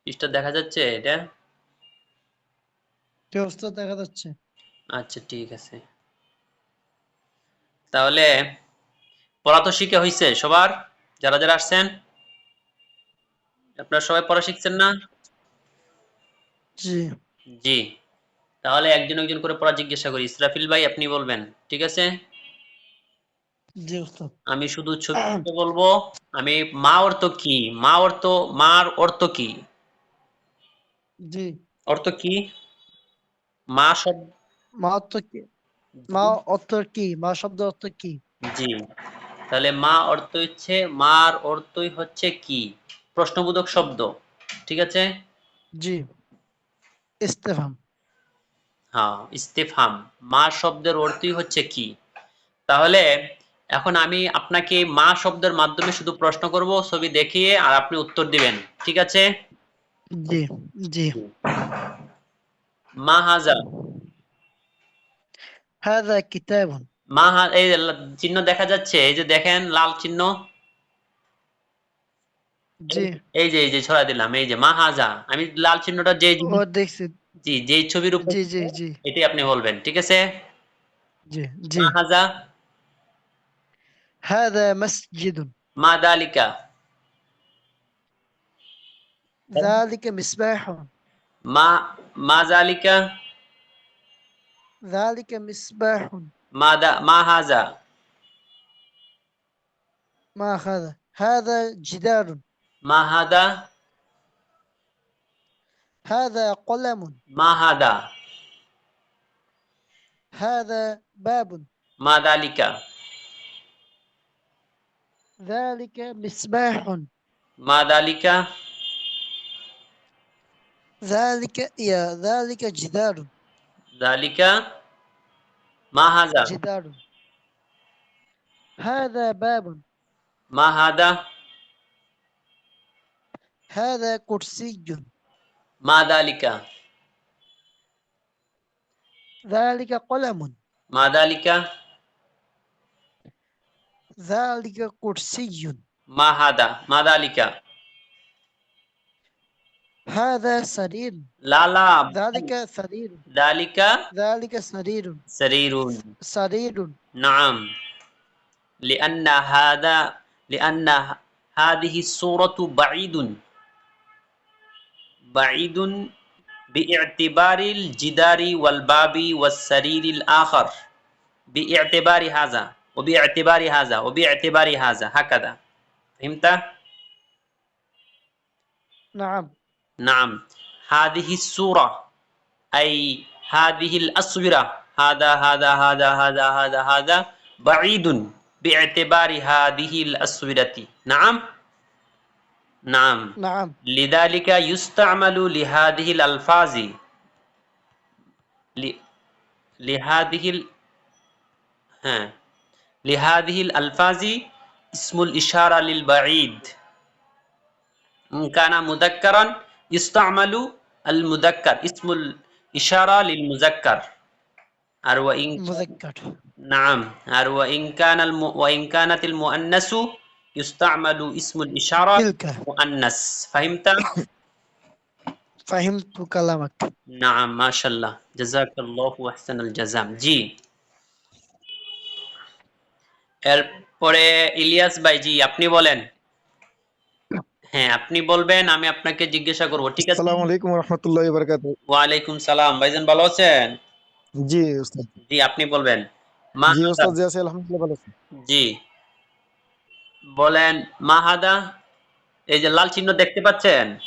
পৃষ্ঠা দেখা যাচ্ছে এটা? ওস্তাদ দেখা যাচ্ছে। আচ্ছা ঠিক আছে। তাহলে পড়া তো শিখে হইছে সবার, যারা যারা আসছেন? আপনারা সবাই পড়া শিখছেন না? জি জি। তাহলে একজন একজন করে পড়া জিজ্ঞাসা করি। ইসরাফিল ভাই আপনি বলবেন, ঠিক আছে? জি ওস্তাদ। আমি শুধু ছবি বলবো। আমি মা অর্থ কি, মার অর্থ কি? জি। অর্থ কি? মা শব্দ। মা অর্থ কি? মা অর্থ কি? মা শব্দ অর্থ কি? জি। তাহলে মা অর্থ হচ্ছে, মার অর্থই হচ্ছে কি? প্রশ্নবোধক শব্দ, ঠিক আছে? জি। ইস্তেফাম। হ্যাঁ, ইস্তেফহাম। মা শব্দের অর্থই হচ্ছে কি? তাহলে এখন আমি আপনাকে মা শব্দের মাধ্যমে শুধু প্রশ্ন করব, ছবি দেখিয়ে, আর আপনি উত্তর দিবেন, ঠিক আছে? জি জি। মা হাজা। هذا كتاب। এই যে চিহ্ন দেখা যাচ্ছে, এই যে দেখেন লাল চিহ্ন। জি। এই যে ছড়া দিলাম, এই যে মা হাজা। আমি লাল চিহ্নটা যে ও দেখছি। জি যেই ছবির উপর জি জি জি এটাই আপনি বলবেন, ঠিক আছে? জি জি। মা হাজা। هذا مسجد. মা দালিকা। ذلك مصباح. মা মা জালিকা। ذلك مصباح. মা হাজা। ما هذا جدار. মা হাদা। هذا قلم. মা হাদা। هذا باب. মা দালিকা। ذلك مصباح. মা দালিকা। ذلك جدار. দালিকা। মা হাজা। جدار. هذا باب. মা হাদা। هذا كرسي. মা দালিকা। ذلك قلم. মা দালিকা। ذلك كرسي. মা হাদা। মা দালিকা। هذا سرير. লালা। ذلك سرير. দালিকা ذلك سرير. সরিরুন। سرير. নাম। لأن هذا لأن هذه الصورة بعيد باعتبار الجدار والباب والسرير الآخر، باعتبار هذا هكذا. فهمت؟ نعم. نعم. هذه الصورة أي هذه الأصورة، هذا بعيد باعتبار هذه الأصورة. نعم. نعم. نعم. لذلك يستعمل لهذه الألفاظ ل- لهذه ال... ها. لهذه الألفاظ اسم الإشارة للبعيد. إن كان مذكرا يستعمل المذكر، اسم الإشارة للمذكر. مذكر. نعم. وإن كانت المؤنث يستعمل اسم الإشارة تلك. للمؤنث. فهمت؟ فهمت كلامك. نعم ما شاء الله، جزاك الله أحسن الجزاء. জি। এরপরে ইলিয়াস ভাই, জি আপনি বলেন। হ্যাঁ আপনি বলবেন, আমি আপনাকে জিজ্ঞাসা করব, ঠিক আছে? আসসালামু আলাইকুম ওয়া রাহমাতুল্লাহি ওয়া বারাকাতুহু। ওয়ালাইকুম সালাম। ভাইজান ভালো আছেন? জি ওস্তাদ। জি আপনি বলবেন। মা জি হাদা। ওস্তাদ, জি আছি আলহামদুলিল্লাহ, ভালো আছি। জি বলেন। মা হাদা। এই যে লাল চিহ্ন দেখতে পাচ্ছেন,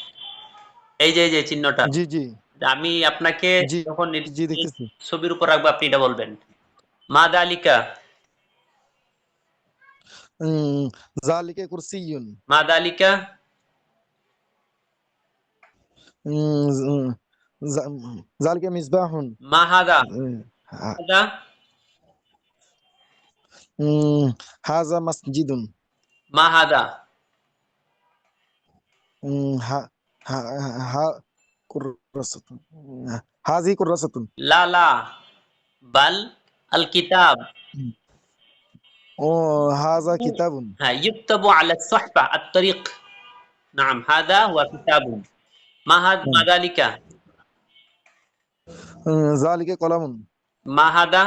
এই যে চিহ্নটা, জি জি আমি আপনাকে জি যখন জি দেখতেছি। ছবির উপর রাখবো আপনি এটা বলবেন। মা দালিকা। জালিকা কুরসিয়ুন। মা দালিকা। উম, জালিকা মিসবাহুন। মা হাদা। হা- হাদা। হাযা মাসজিদুন। মা হাদা। হা হা হা কুররাসাতুন। হাযি কুররাসাতুন। লা লা বাল আল কিতাব। ও হাযা কিতাবুন। হ্যাঁ, يكتب على الصحفة الطريق. نعم هذا هو كتاب. মাদালিকা, জালিকা কলামুন। মাহাদা,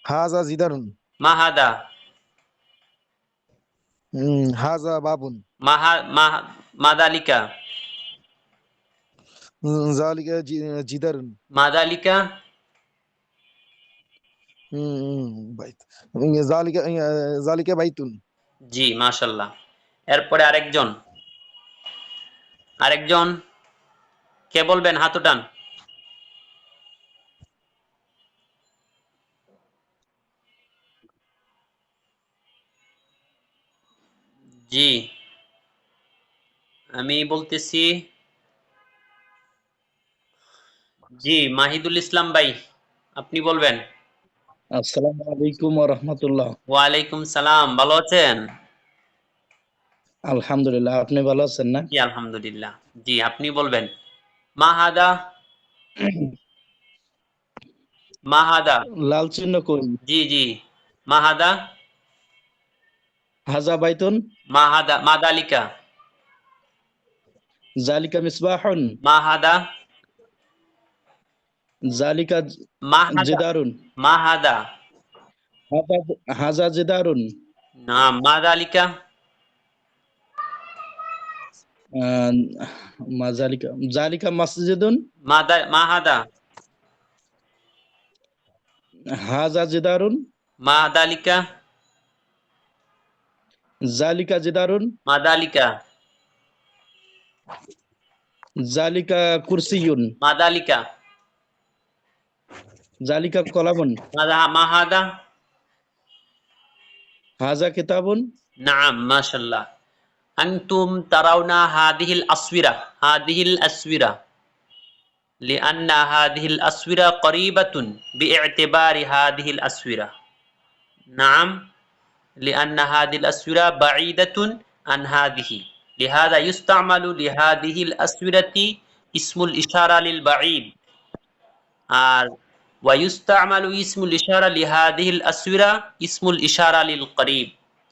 হাজা জিদারুন। মাহাদা, হাজা বাবুন। মাদালিকা, জালিকা জিদারুন। মাদালিকা, বাইত। জালিকা জালিকা বাইতুন। জি মাশাল্লাহ। এরপরে আরেকজন কে বলবেন, হাত উঠান। জি আমি বলতেছি, জি মাহিদুল ইসলাম ভাই, আপনি বলবেন। আসসালামু আলাইকুম ওয়া রাহমাতুল্লাহ। ওয়ালাইকুম সালাম, ভালো আছেন? আলহামদুলিল্লাহ, আপনি ভালো আছেন না? জি আলহামদুলিল্লাহ। জি আপনি বলবেন। মাহাদা, মাহাদা, লাল চিহ্ন কই? জি জি, মাহাদা, হাজা বাইতুন, মাহাদা, মাদালিকা, জালিকা মিসবাহুন, মাহাদা, জালিকা মাহাদা, জিদারুন, মাহাদা, হাজা হাজা জিদারুন, না মাদালিকা, আহ, জালিকা জালিকা মসজিদুন, মাহাদা, হাজা জিদারুন, মাদালিকা, জালিকা জিদারুন, মাদালিকা, জালিকা কুরসিয়ুন, মাদালিকা, জালিকা কলামুন, মাহাদা, হাজা কিতাবুন, নাম মাশাল্লাহ। আনতুম তারাউনা হাদিহিল আসওয়িরা, হাদিহিল আসওয়িরা لأن هذه الأسورة قريبة باعتبار هذه الأسورة. نعم، لأن هذه الأسورة بعيدة عن هذه، لهذا يستعمل لهذه الأسورة اسم الإشارة للبعيد، ويستعمل اسم الإشارة لهذه الأسورة اسم الإشارة للقريب.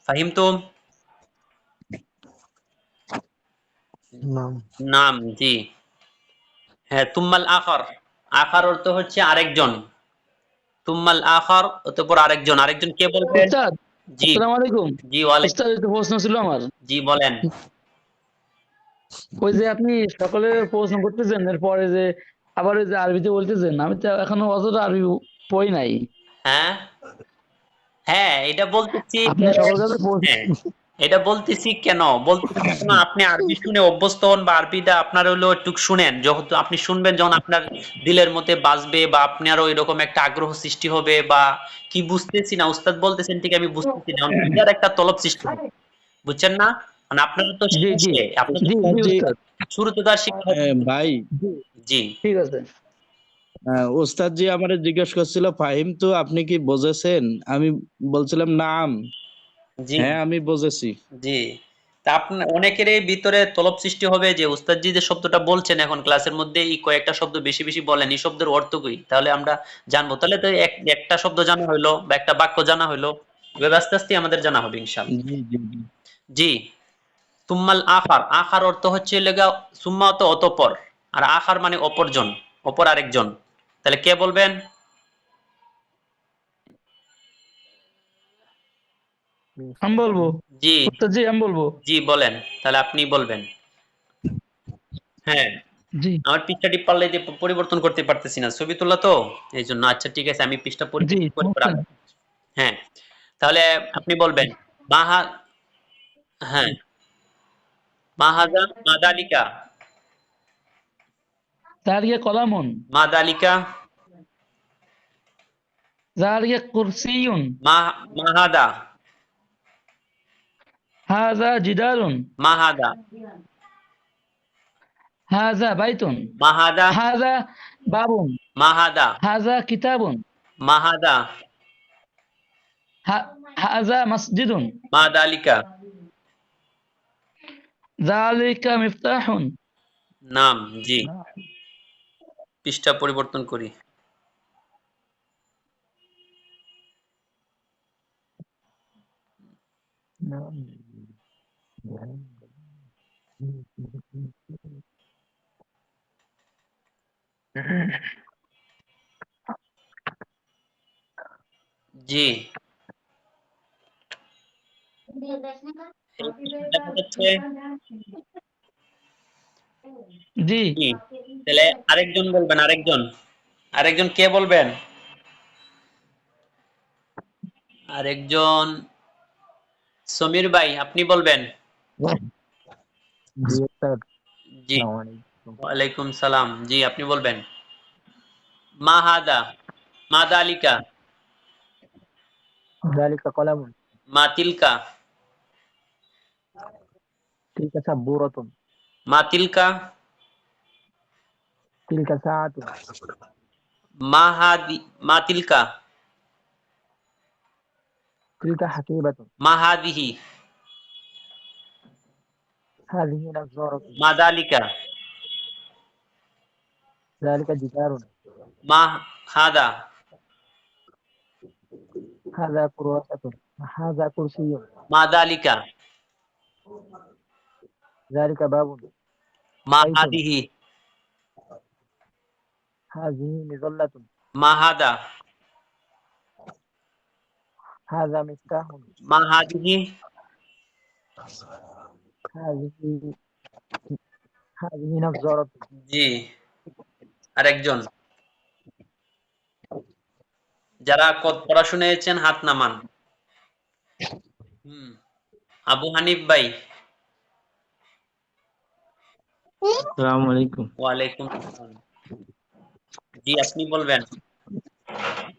فهمتم؟ নাম। নাম, জি হ্যাঁ। তুম্মাল আখার, আখার অর্থ হচ্ছে আরেকজন। তুম্মাল আখার অতঃপর আরেকজন কে বলবেন? উস্তাদ, জি আসসালামু আলাইকুম। জি ওয়ালাইকুম, উস্তাদ, একটা প্রশ্ন ছিল আমার। জি বলেন। ওই যে আপনি সকলে প্রশ্ন করতেছেন, এরপরে যে আবার ওই যে আরবিতে বলতেছেন, আমি তো এখনো অতটা আরবি পড়ি নাই। হ্যাঁ হ্যাঁ, এটা বলতেছি আপনি সকল কাছে হ্যাঁ, এটা বলতেছি কেন, বলতেছি কেন, আপনি আরবি শুনে অভ্যস্ত হন বা আরবিটা আপনার হলো একটু শুনেন, যেহেতু আপনি শুনবেন, যখন আপনার দিলের মধ্যে বাজবে বা আপনারও এরকম একটা আগ্রহ সৃষ্টি হবে, বা কি বুঝতেছি না, উস্তাদ বলতেছেন ঠিক আমি বুঝতেছি না, এটার একটা তলব সৃষ্টি হবে, বুঝছেন না? মানে আপনারও তো জি জি শিখছে, আপনার তো জি জি জি, উস্তাদ, শুরুতে তো আর শিক্ষা হবে না। ভাই, জি, জি ঠিক আছে। ওস্তাদ জি আমারে জিজ্ঞেস করছিল, ফাহিম তো আপনি কি বুঝেছেন? আমি বলছিলাম নাম। জি হ্যাঁ, আমি বুঝেছি। জি। তা আপনার অনেকেরই ভিতরে তলব সৃষ্টি হবে যে উস্তাদজি যে শব্দটা বলছেন এখন ক্লাসের মধ্যে, এই কয়েকটা শব্দ বেশি বেশি বলেন, এই শব্দের অর্থ কই, তাহলে আমরা জানবো, তাহলে তো একটা শব্দ জানা হইলো বা একটা বাক্য জানা হইলো, এভাবে আস্তে আস্তে আমাদের জানা হবে ইনশাআল্লাহ। জি জি জি। জি। তুম্মাল আখার, আখার অর্থ হচ্ছে লেগা সুম্মা তো অতঃপর, আর আখার মানে অপরজন, অপর আরেকজন, তাহলে কে বলবেন? আমি বলবো, জি উস্তাদ জি, আমি বলবো। জি বলেন, তাহলে আপনি বলবেন। হ্যাঁ, জি আমার পৃষ্ঠাটি পারলে যে পরিবর্তন করতে পারতেছি না, ছবি তোলা তো এই জন্য। আচ্ছা ঠিক আছে, আমি পৃষ্ঠা জি, পরিবর্তন করে সমস্যা নেই। হ্যাঁ, তাহলে আপনি বলবেন। মাহা, হ্যাঁ, মাহাজা, মাদালিকা, জালিকা কলামুন, মাদালিকা, জালিকা কুরসিয়ুন, মাহাদা, হাযা জিদারুন, মাহাদা, হাযা বাইতুন, মাহাদা, হাযা বাবুন, মাহাদা, হাযা কিতাবুন, মাহাদা, হাযা মসজিদুন, মাদালিকা, যালিকা মিফতাহুন। নাম, জি পৃষ্ঠা পরিবর্তন করি। জি, এই দেখা যাচ্ছে। জি, জি, তাহলে আরেকজন বলবেন, আরেকজন কে বলবেন? আরেকজন সমীর ভাই, আপনি বলবেন। জি স্যার, জি, আসসালামু আলাইকুম। ওয়ালাইকুম সালাম। জি, আপনি বলবেন। মা হাদা, মা দালিকা, যালিকা কলামুন, মা তিলকা, তিলকা সাব্বুরাতুন, মা তিলকা, তিলকা সাআতুন, মা হাদি, মা তিলকা, তিলকা হাকিবাতুন, মা হাদিহি, হাযিহি নাযযারাতুন, মা দালিকা, যালিকা জিদারুন, মা হাদা, হাযা কুরআসাতুন, হাযা কুরসিয়্যুন, মা দালিকা, যালিকা বাবুন, মা বাইতুন, হাদিহি, হাযিহি মিযাল্লাতুন, মা হাদা, হাযা মিফতাহুন, মা হাদিহি। হাযিহি হাযিহি নাযযারাতুন। জি, আরেকজন যারা পড়া শুনেছেন হাত নামান। হুম, আবু হানিফ ভাই। আসসালামু আলাইকুম। ওয়ালাইকুম আসসালাম। জি, আপনি বলবেন।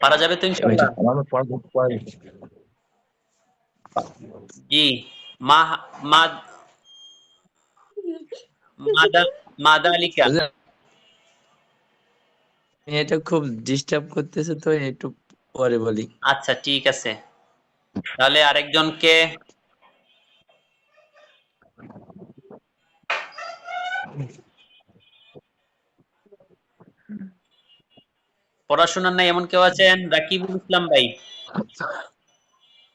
পারা যাবে তো ইনশাআল্লাহ? জি, মা মা মাদা মাদালিকা। এটা খুব ডিস্টার্ব করতেছে, তো একটু পরে বলি। আচ্ছা, ঠিক আছে। তাহলে আরেকজনকে পড়াশোনার নাই এমন কেউ আছেন? রাকিবুল ইসলাম ভাই।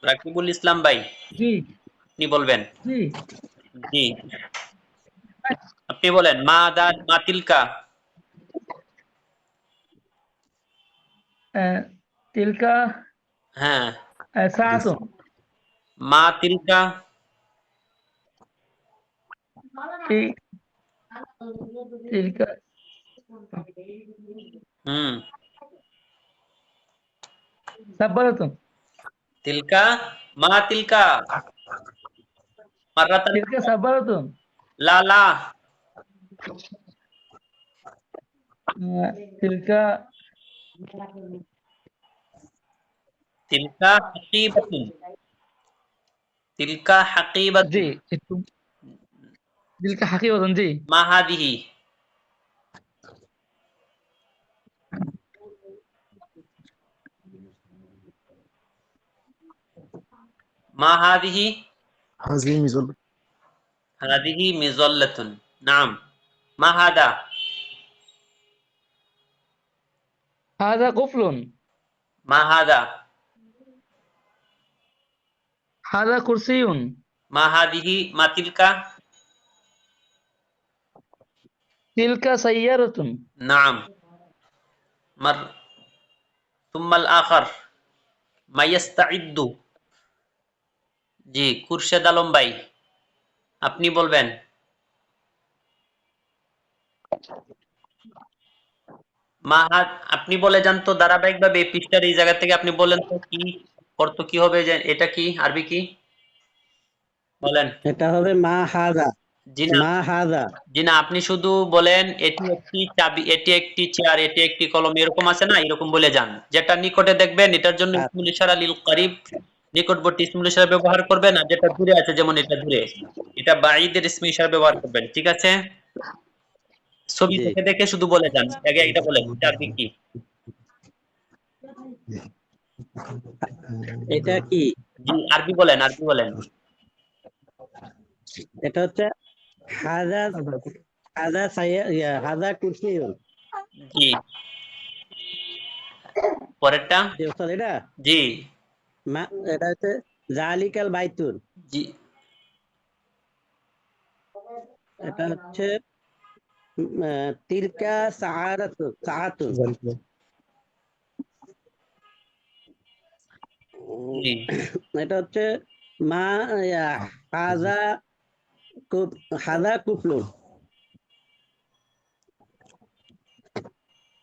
রাকিবুল ইসলাম ভাই, জি, আপনি বলবেন। জি। জি, আপনি বলেন। মা তিলকা, আহ, তিলকা হ্যাঁ, সাআতুন, মা তিলকা, তি- তিলকা হুম, সাব্বারাতুন, তিলকা, মা তিলকা, মাররাতান, তিলকা সাব্বারাতুন, লা লা, আহ, তিলকা তিলকা হাকিবাতুন, তিলকা জি, হাকিবাতুন, একটু তিলকা হাকিবাতুন, জি। মা হাদিহি, মা হাদিহি, هذه ميزان. হাদিহি মিজাল্লাতুন, নাম, মা হাদা, হাযা কুফলুন, মা হাদা, হাযা কুরসিয়ুন, মা হাদিহি, মা তিলকা, তিলকা সাইয়ারাতুন, নাম, মার তুম্মাল আখার, মা ইয়াস্তাইদ্দু। জি, খুরশেদ আলম ভাই, আপনি বলবেন। মাহাদ, আপনি বলে যান তো ধারাবাহিকভাবে এই পৃষ্ঠার এই জায়গা থেকে আপনি বলেন তো কি অর্থ কি হবে, যে এটা কি আরবি কি বলেন। এটা হবে মা হাজা, জি না, মা হাজা। জি না, আপনি শুধু বলেন এটি একটি চাবি, এটি একটি চেয়ার, এটি একটি কলম, এরকম আছে না, এরকম বলে যান। যেটা নিকটে দেখবেন এটার জন্য ইসমুল ইশারা লিল করিব, নিকটবর্তী ইসমুল ইশারা ব্যবহার করবেন, আর যেটা দূরে আছে যেমন এটা দূরে, এটা বাঈদের ইসমুল ইশারা ব্যবহার করবেন। ঠিক আছে, ছবি জি, দেখে দেখে শুধু বলে যান। আগে এটা বলেন এটা আরবি কি। এটা কি? জি, আরবি বলেন, আরবি বলেন। এটা হচ্ছে হাজা, হাজা হাজা কুরসিয়ুন। জি, পরেরটা। জি ওস্তাদ, এটা জি, মা, এটা হচ্ছে জালিকাল বাইতুন। জি, এটা হচ্ছে তিলকা সাআতুন। জি এটা হচ্ছে মা হাজা হাজা কুফলুন।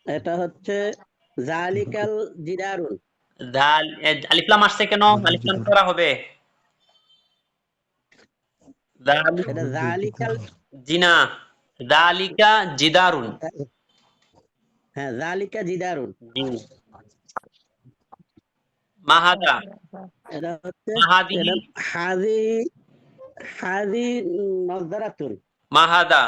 এটা হচ্ছে জালিকাল জিদারুন। দাল আলিফ লাম আসছে কেন? আলিফ লাম করা হবে। এটা জালিকাল, জিনা দালিকা জিদারুন। হ্যাঁ জালিকা জিদারুন। জি মাহাদা এটা হচ্ছে মাহাদি এটা হাজি হাজি নজরাতুন। মাহাদা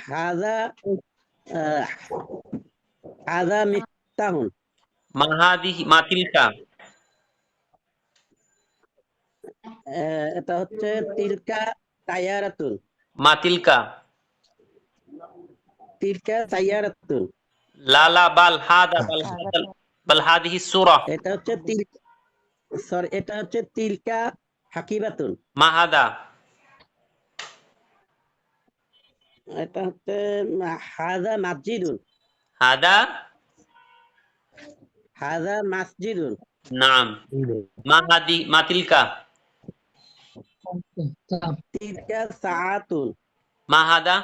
হাজা হাজা মিফতাহুন। মাহাদি মাতিলকা এটা হচ্ছে তিলকা তায়ারাতুন। মাতিলকা তিলকা তায়ারাতুন। লালা বাল হাদা বাল হাদা বাল হাদিহি সূরা এটা হচ্ছে সরি, এটা হচ্ছে তিলকা হাকিবাতুন। মাহাদা এটা হচ্ছে হাজা মসজিদুন। হাদা হাজা মসজিদুন। নাম মাহাদি মাতিলকা তিলকা সাআতুন। মাহাদা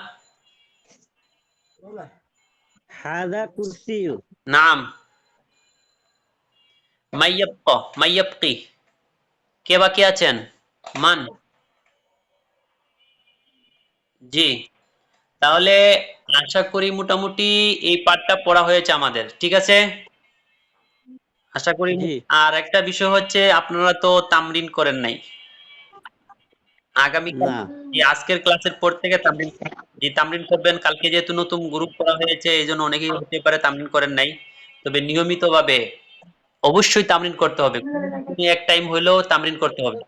হাজা কুরসিয়ুন। নাম মাইয়াবকা মাইয়াবকি কে বাকি আছেন? মান জি তাহলে আশা করি মোটামুটি এই পার্টটা পড়া হয়েছে আমাদের, ঠিক আছে? আশা করি। জি। আর একটা বিষয় হচ্ছে আপনারা তো তামরিন করেন নাই আগামীকাল। না। আজকের ক্লাসের পর থেকে তামরিন করবেন। কালকে যেহেতু নতুন গ্রুপ করা হয়েছে এই জন্য অনেকেই হতে পারে তামরিন করেন নাই, তবে নিয়মিতভাবে অবশ্যই তামরিন করতে হবে। এক টাইম হইলেও তামরিন করতে হবে।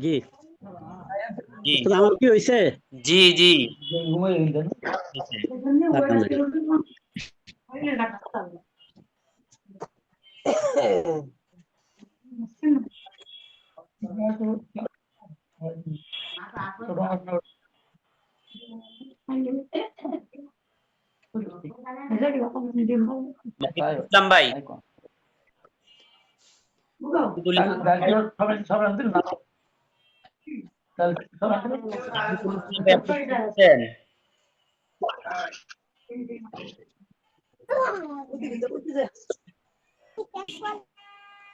জি। জি তো আমার কি হয়েছে? জি জি ইসলাম ভাই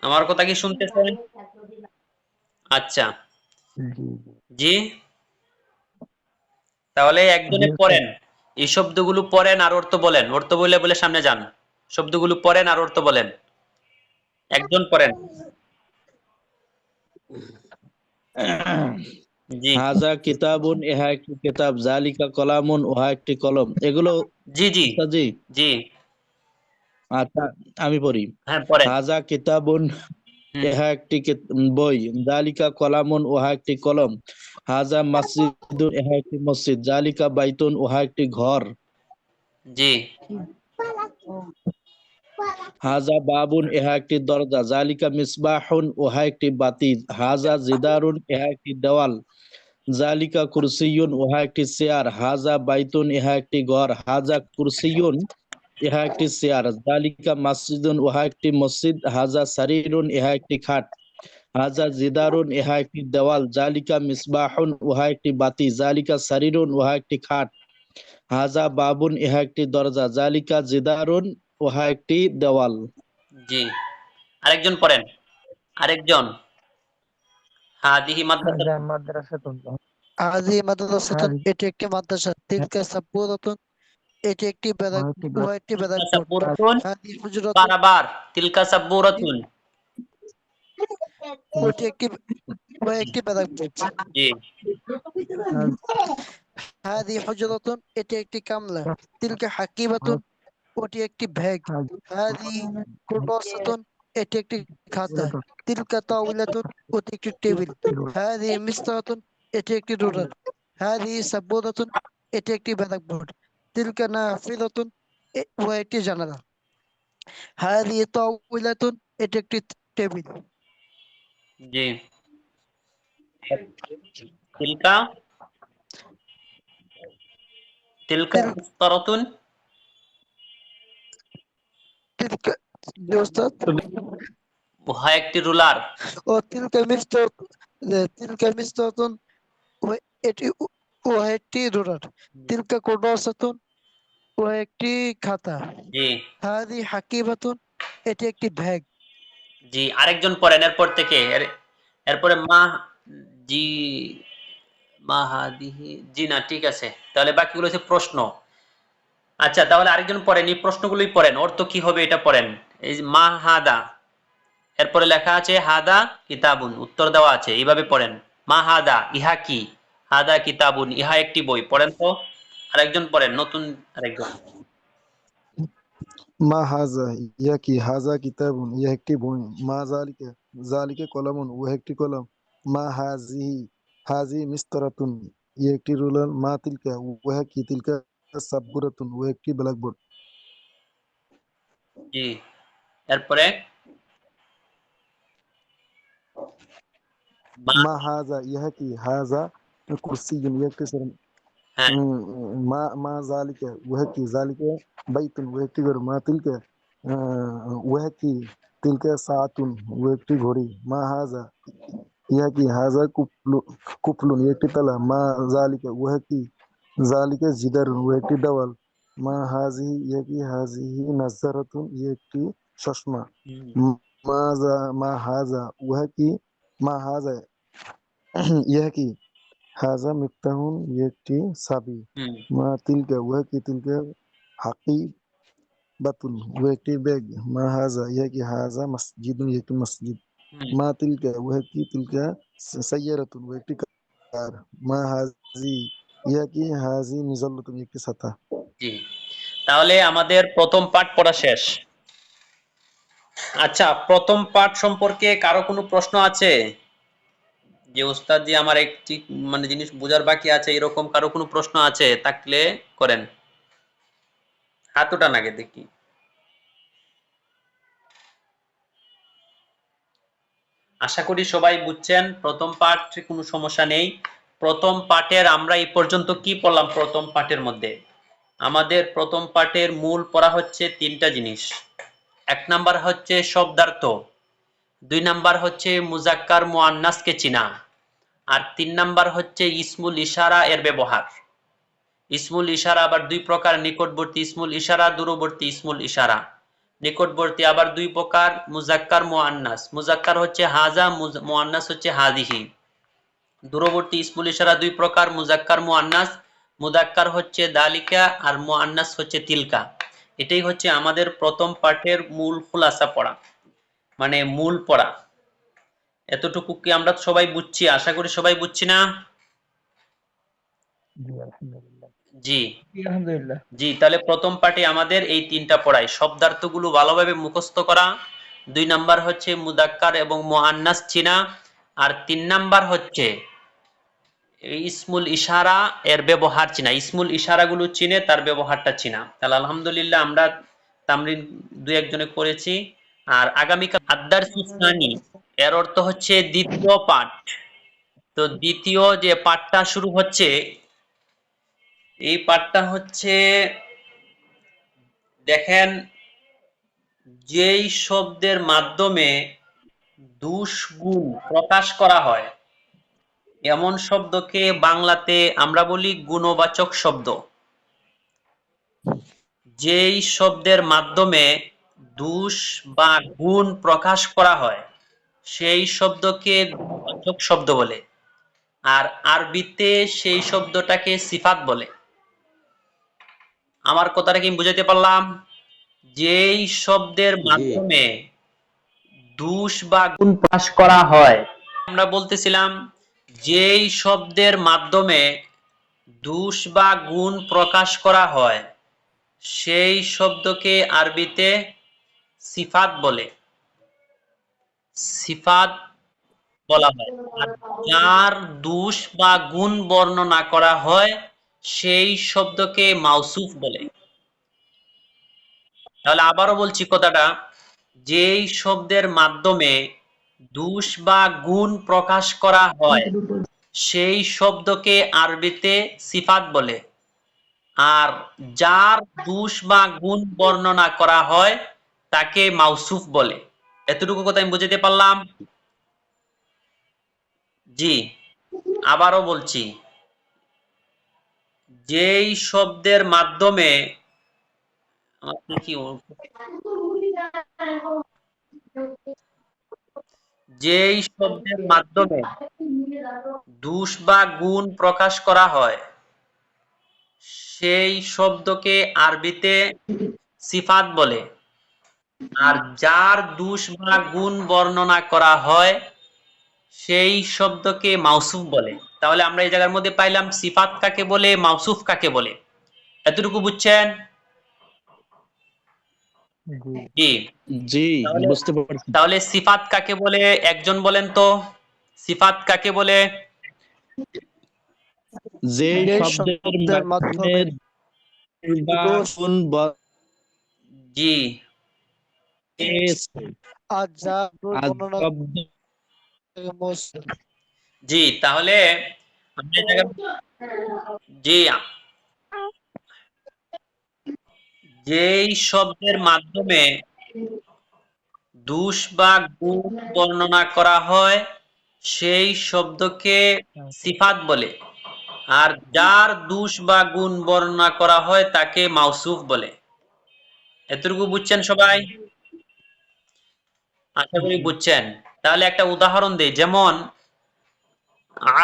আমার কথা কি শুনতেছেন? আচ্ছা জি তাহলে একজনে পড়েন, এই শব্দগুলো পড়েন আর অর্থ বলেন। অর্থ বলে বলে সামনে যান। শব্দগুলো পড়েন আর অর্থ বলেন। একজন পড়েন। জি হাজা কিতাবুন, ইহা একটি কিতাব। জালিকা কলামুন, উহা একটি কলম। এগুলো জি জি উস্তাদজি, জি আচ্ছা আমি পড়ি। হ্যাঁ পড়েন। হাজা কিতাবুন, হুম, ইহা একটি বই। জালিকা কলামুন, উহা একটি কলম। হাজা মসজিদুন, ইহা একটি মসজিদ। জালিকা বাইতুন, উহা একটি ঘর। জি হাজা বাবুন, ইহা একটি দরজা। জালিকা মিসবাহুন, উহা একটি বাতি। হাজা জিদারুন, ইহা একটি দেওয়াল। জালিকা কুরসিয়ুন, উহা একটি চেয়ার। হাজা বাইতুন, ইহা একটি ঘর। হাজা কুরসিয়ুন, ইহা একটি চেয়ার। জালিকা মসজিদুন, উহা একটি মসজিদ। হাজা সারিরুন, ইহা একটি খাট। হাজা জিদারুন, ইহা একটি দেওয়াল। জালিকা মিসবাহুন, উহা একটি বাতি। জালিকা সারিরুন, উহা একটি খাট। হাজা বাবুন, ইহা একটি দরজা। জালিকা জিদারুন, উহা একটি দেওয়াল। জি আরেকজন পড়েন। আরেকজন হাদিহি মাদ্রাসা হাজা মাদ্রাসাতুন। হাজি মাদ্রাসাতুন, হাজি এটি একটি মাদ্রাসা। তিলকা সাব্বুরাতুন, এটি একটি ব্যারাক, উহা একটি ব্যারাকপুর। সাব্বুরাতুন হাজি হুজরাতুন, বারবার তিলকা সাব্বুরাতুন। ওটি একটি উহা একটি ব্যারাকপুর। জি হাজি হুজরাতুন, এটি একটি কামলা। তিলকা হাকিবাতুন, ওটি একটি ব্যাগ। হাজি কুরবাসাতুন, এটি একটি খাতা। তিলকা তাওইলাতুন, ওটি একটি টেবিল। হাজি মিসতাহাতুন, এটি একটি রুলার। হাজি সাব্বুরাতুন, এটি একটি ব্যারাকবোর্ড। তিলকা নাফিলাতুন, ও একটি জানালা। হাযিহি তাওইলাতুন, এটি একটি টেবিল। জি। তিলকা তিলকা তিল মিসতারাতুন। তিলকা, জি ওস্তাদ। উহা একটি রুলার। ও তিলকা মিসতারাতুন, তিলকা মিসতারাতুন, ও এটি ও একটি রুলার। তিলকা কুররাসাতুন, ও একটি খাতা। জি হাযিহি হাকিবাতুন, এটি একটি ব্যাগ। জি, আরেকজন পড়েন এরপর থেকে। এরপরে মা। জি। মা হাদিহি, জি না, ঠিক আছে। তাহলে বাকিগুলো হচ্ছে প্রশ্ন। আচ্ছা, তাহলে আরেকজন পড়েন, এই প্রশ্নগুলোই পড়েন, অর্থ কি হবে এটা পড়েন। এই যে মা হাদা, এরপরে লেখা আছে হাদা কিতাবুন, উত্তর দেওয়া আছে, এইভাবে পড়েন। মা হাদা, ইহা কি? হাদা কিতাবুন, ইহা একটি বই। পড়েন তো, আরেকজন পড়েন, নতুন আরেকজন। মা হাজা, ইয়া কি? হাজা কিতাবুন, ইয়া একটি বই। মা জালিকা, জালিকা কলামুন, ও একটি কলম। মা হাজিহি, হাজি মিসতারাতুন, ইয়া একটি রুলার। মা তিলকা, ওহা কি? তিলকা সাবগুরাতুন, ও একটি ব্ল্যাকবোর্ড। জি, এরপরে মা। মা হাজা, ইহা কি? হাজা কুরসিয়ুন, ইয়া একটি হ্যাঁ। মা মা জালিকা, ওহা কি? জালিকা বাইতুন, ও একটি ঘর। মা তিলকা, ওহা কি? তিলকা সাআতুন, ও একটি ঘড়ি। মা হাজা, ইহা কি? হাজা কুফলুন, ই একটি তালা। মা জালিকা, উহা কি? জালিকা জিদারুন, ও একটি দেওয়াল। মা হাজিহি, ইহা কি? হাজিহি নাজ্জারাতুন, ই একটি চশমা। হুম। মা হাজা, উহা কি? মা হাজা, ইহা কি? হাজা মিফতাহুন, ই একটি চাবি। হুম। মা তিলকা, উহা কি? তিলকা হাকি বাতুন, ও একটি ব্যাগ। মা হাজা, ইহা কি? হাজা মসজিদুন, ই একটি মসজিদ। হুম। মা তিলকা, উহা কি? তিলকা সাইয়ারাতুন, ও একটি কার। মা হাজি, ইহা কি? হাজি মিজাল্লাতুন, একটি ছাতা। জি, তাহলে আমাদের প্রথম পাঠ পড়া শেষ। আচ্ছা, প্রথম পাঠ সম্পর্কে কারো কোনো প্রশ্ন আছে? যে ওস্তাদ জি, আমার একটি মানে জিনিস বোঝার বাকি আছে, এরকম কারো কোনো প্রশ্ন আছে থাকলে করেন, হাত ওঠান আগে দেখি। আশা করি সবাই বুঝছেন প্রথম পাঠ, কোনো সমস্যা নেই। প্রথম পাঠের আমরা এই পর্যন্ত কি পড়লাম? প্রথম পাঠের মধ্যে আমাদের প্রথম পাঠের মূল পড়া হচ্ছে তিনটা জিনিস। এক নাম্বার হচ্ছে শব্দার্থ, দুই নাম্বার হচ্ছে মুজাক্কার মুআন্নাসকে চিনা, আর তিন নাম্বার হচ্ছে ইসমুল ইশারা এর ব্যবহার। ইসমুল ইশারা আবার দুই প্রকার, নিকটবর্তী ইসমুল ইশারা, দূরবর্তী ইসমুল ইশারা। নিকটবর্তী আবার দুই প্রকার, মুজাক্কার মুআন্নাস। মুজাক্কার হচ্ছে হাজা, মুআন্নাস হচ্ছে হাদিহি। দূরবর্তী ইসমুল ইশারা দুই প্রকার, মুজাক্কার মুআন্নাস। মুজাক্কার হচ্ছে দালিকা আর মুআন্নাস হচ্ছে তিলকা। এটাই হচ্ছে আমাদের প্রথম পাঠের মূল খুলাসা পড়া, মানে মূল পড়া। এতটুকু কি আমরা সবাই বুঝছি? আশা করি সবাই বুঝছি না? জি আলহামদুলিল্লাহ। জি আলহামদুলিল্লাহ। জি, তাহলে প্রথম পার্টে আমাদের এই তিনটা পড়াই, শব্দার্থগুলো ভালোভাবে মুখস্থ করা, দুই নাম্বার হচ্ছে মুদাক্কার এবং মুআন্নাস চিনা, আর তিন নাম্বার হচ্ছে ইসমুল ইশারা এর ব্যবহার চিনা। ইসমুল ইশারাগুলো চিনে তার ব্যবহারটা চিনা। তাহলে আলহামদুলিল্লাহ আমরা তামরিন দুই একজনে করেছি। আর আগামীকাল আদ-দারসুস সানি, এর অর্থ হচ্ছে দ্বিতীয় পাঠ। তো দ্বিতীয় যে পাঠটা শুরু হচ্ছে, এই পাঠটা হচ্ছে, দেখেন, যেই শব্দের মাধ্যমে দুষ্গুণ প্রকাশ করা হয় এমন শব্দকে বাংলাতে আমরা বলি গুণবাচক শব্দ। যেই শব্দের মাধ্যমে দুষ বা গুণ প্রকাশ করা হয় সেই শব্দকে গুণবাচক শব্দ বলে। আর আরবিতে সেই শব্দটাকে সিফাত বলে। আমার কথাটা কি বুঝাতে পারলাম? যেই শব্দের জি মাধ্যমে দুষ বা গুণ প্রকাশ করা হয়, আমরা বলতেছিলাম যেই শব্দের মাধ্যমে দুষ বা গুণ প্রকাশ করা হয় সেই শব্দকে আরবিতে সিফাত বলে, সিফাত বলা হয়। আর যার দুষ বা গুণ বর্ণনা করা হয় সেই শব্দকে মাউসুফ বলে। তাহলে আবারও বলছি কথাটা, যেই শব্দের মাধ্যমে দোষ বা গুণ প্রকাশ করা হয় সেই শব্দকে আরবিতে সিফাত বলে, আর যার দোষ বা গুণ বর্ণনা করা হয় তাকে মাউসুফ বলে। এতটুকু কথা আমি বুঝাতে পারলাম? জি, আবারও বলছি, যেই শব্দের মাধ্যমে আপনি কি যেই শব্দের মাধ্যমে দোষ বা গুণ প্রকাশ করা হয় সেই শব্দকে আরবিতে সিফাত বলে, আর যার দোষ বা গুণ বর্ণনা করা হয় সেই শব্দকে মাউসুফ বলে। তাহলে আমরা এই জায়গার মধ্যে পাইলাম সিফাত কাকে বলে, মাউসুফ কাকে বলে। এতটুকু বুঝছেন? জি। জি। জি, তাহলে বুঝতে পারছি। তাহলে সিফাত কাকে বলে একজন বলেন তো, সিফাত কাকে বলে? যেই যেই শব্দের শব্দের মাধ্যমে মাধ্যমে বা দোষ গুণ জি, আর যা আর বর্ণনা শব্দ মুসলিম। জি। তাহলে আমরা এই জায়গায় জি, যেই শব্দের মাধ্যমে দোষ বা গুণ বর্ণনা করা হয় সেই শব্দকে সিফাত বলে, আর যার দোষ বা গুণ বর্ণনা করা হয় তাকে মাউসুফ বলে। এতটুকু বুঝছেন সবাই? আশা করি বুঝছেন। তাহলে একটা উদাহরণ দেই, যেমন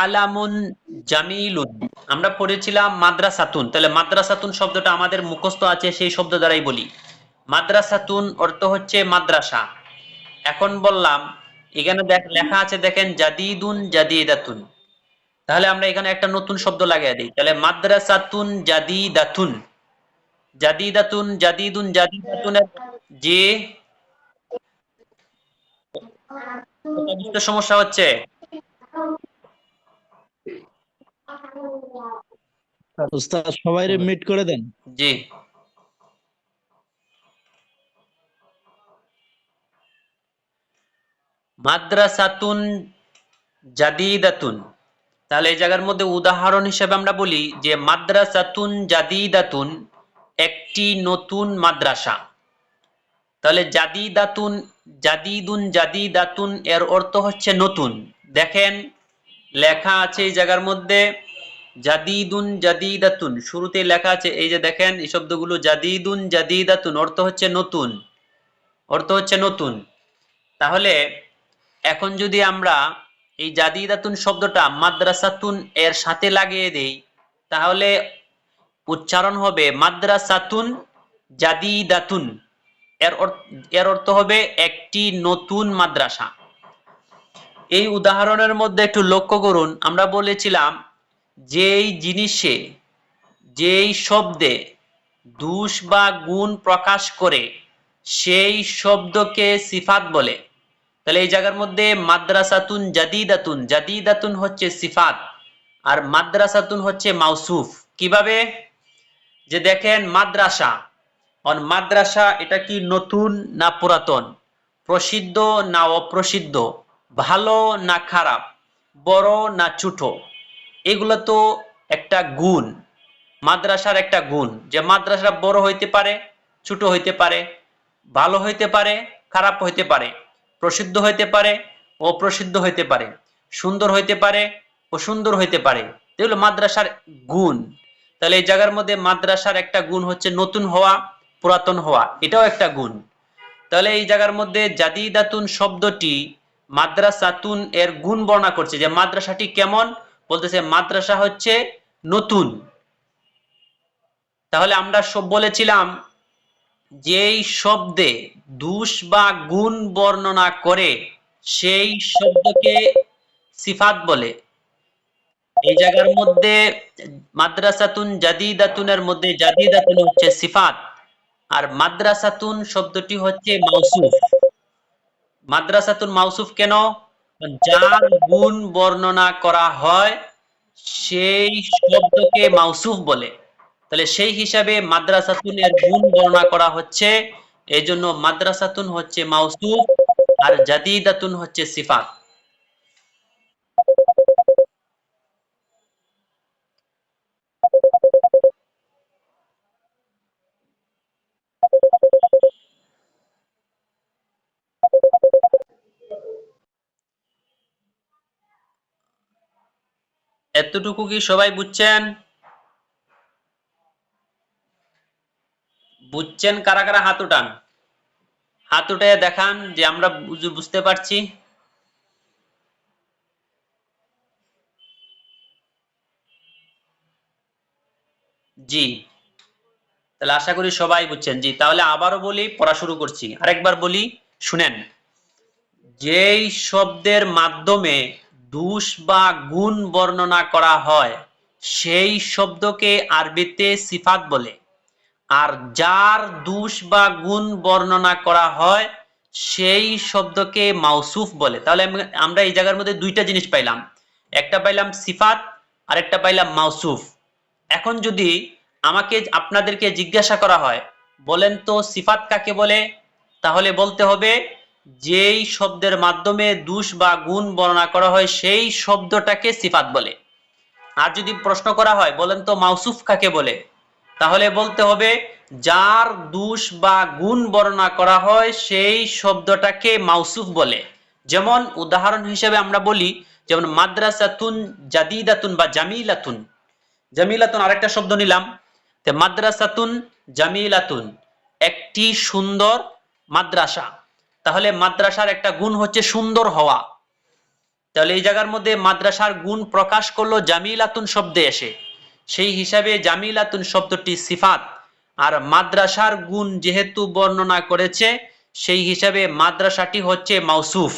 আলামুন জামিলুন, আমরা পড়েছিলাম মাদ্রাসাতুন। তাহলে মাদ্রাসাতুন শব্দটা আমাদের মুখস্থ আছে, সেই শব্দ দ্বারাই বলি। মাদ্রাসাতুন অর্থ হচ্ছে মাদ্রাসা। এখন বললাম এখানে লেখা আছে দেখেন জাদিদুন জাদিদাতুন, তাহলে আমরা এখানে একটা নতুন শব্দ লাগিয়ে দিই। তাহলে মাদ্রাসাতুন জাদিদাতুন, জাদিদাতুন জাদিদুন জাদিদাতুনের যে কথা বুঝতে সমস্যা হচ্ছে? উস্তাদ সবাইরে মিট করে দেন। জি। মাদ্রাসাতুন জাদিদাতুন, তাহলে এই জায়গার মধ্যে উদাহরণ হিসেবে আমরা বলি যে মাদ্রাসাতুন জাদিদাতুন একটি নতুন মাদ্রাসা। তাহলে জাদিদাতুন জাদিদুন জাদিদাতুন এর অর্থ হচ্ছে নতুন। দেখেন লেখা আছে এই জায়গার মধ্যে জাদিদুন জাদিদাতুন, শুরুতে লেখা আছে, এই যে দেখেন এই শব্দগুলো জাদিদুন জাদিদাতুন অর্থ হচ্ছে নতুন, অর্থ হচ্ছে নতুন। তাহলে এখন যদি আমরা এই জাদিদাতুন শব্দটা মাদ্রাসাতুন এর সাথে লাগিয়ে দেই তাহলে উচ্চারণ হবে মাদ্রাসাতুন জাদিদাতুন, এর অর্থ হবে একটি নতুন মাদ্রাসা। এই উদাহরণের মধ্যে একটু লক্ষ্য করুন, আমরা বলেছিলাম যেই জিনিসে যেই শব্দে দোষ বা গুণ প্রকাশ করে সেই শব্দকে সিফাত বলে। তাহলে এই জায়গার মধ্যে মাদ্রাসাতুন জাদিদাতুন, জাদিদাতুন হচ্ছে সিফাত আর মাদ্রাসাতুন হচ্ছে মাউসুফ। কিভাবে? যে দেখেন মাদ্রাসা, মাদ্রাসা এটা কি নতুন না পুরাতন, প্রসিদ্ধ না অপ্রসিদ্ধ, ভালো না খারাপ, বড় না ছোট, এগুলো তো একটা গুণ, মাদ্রাসার একটা গুণ, যে মাদ্রাসা বড় হইতে পারে, ছোট হইতে পারে, ভালো হইতে পারে, খারাপ হইতে পারে, প্রসিদ্ধ হইতে পারে, অপ্রসিদ্ধ হইতে পারে, সুন্দর হইতে পারে, অসুন্দর হইতে পারে। এগুলো মাদ্রাসার গুণ। তাহলে এই জায়গার মধ্যে মাদ্রাসার একটা গুণ হচ্ছে নতুন হওয়া, পুরাতন হওয়া, এটাও একটা গুণ। তাহলে এই জায়গার মধ্যে জাদিদাতুন শব্দটি মাদ্রাসাতুন এর গুণ বর্ণনা করছে, যে মাদ্রাসাটি কেমন, বলতেছে মাদ্রাসা হচ্ছে নতুন। তাহলে আমরা সব বলেছিলাম যেই শব্দে দোষ বা গুণ বর্ণনা করে সেই শব্দকে সিফাত বলে। এই জায়গার মধ্যে মাদ্রাসাতুন জাদিদাতুনের মধ্যে জাদিদাতুন হচ্ছে সিফাত আর মাদ্রাসাতুন শব্দটি হচ্ছে মাউসুফ। মাদ্রাসাতুন মাউসুফ কেন? যার গুণ বর্ণনা করা হয় সেই শব্দকে মাউসুফ বলে। তাহলে সেই হিসাবে মাদ্রাসাতুন এর গুণ বর্ণনা করা হচ্ছে, এই জন্য মাদ্রাসাতুন হচ্ছে মাউসুফ আর জাদিদাতুন হচ্ছে সিফাত। এতটুকু কি সবাই বুঝছেন? বুঝছেন? কারা কারা হাত উঠান, হাত উঠে দেখান যে আমরা বুঝতে পারছি। জি, তাহলে আশা করি সবাই বুঝছেন। জি, তাহলে আবারও বলি, পড়া শুরু করছি, আরেকবার বলি, শুনেন। যেই শব্দের মাধ্যমে দুষ বা গুণ বর্ণনা করা হয় সেই শব্দকে আরবিতে সিফাত বলে, আর যার দুষ বা গুণ বর্ণনা করা হয় সেই শব্দকে মাউসুফ বলে। তাহলে আমরা এই জায়গার মধ্যে দুইটা জিনিস পাইলাম, একটা পাইলাম সিফাত আর একটা পাইলাম মাউসুফ। এখন যদি আমাকে আপনাদেরকে জিজ্ঞাসা করা হয়, বলেন তো সিফাত কাকে বলে, তাহলে বলতে হবে যেই শব্দের মাধ্যমে দুষ বা গুণ বর্ণনা করা হয় সেই শব্দটাকে সিফাত বলে। আর যদি প্রশ্ন করা হয় বলেন তো মাউসুফ কাকে বলে, তাহলে বলতে হবে যার দুষ বা গুণ বর্ণনা করা হয় সেই শব্দটাকে মাউসুফ বলে। যেমন উদাহরণ হিসেবে আমরা বলি, যেমন মাদ্রাসাতুন জাদিদাতুন বা জামিলাতুন। জামিলাতুন আরেকটা শব্দ নিলাম, তে মাদ্রাসাতুন জামিলাতুন একটি সুন্দর মাদ্রাসা। তাহলে মাদ্রাসার একটা গুণ হচ্ছে সুন্দর হওয়া। তাহলে এই জায়গার মধ্যে মাদ্রাসার গুণ প্রকাশ করলো জামিলাতুন শব্দে এসে, সেই হিসাবে জামিলাতুন শব্দটি সিফাত, আর মাদ্রাসার গুণ যেহেতু বর্ণনা করেছে সেই হিসাবে মাদ্রাসাটি হচ্ছে মাউসুফ।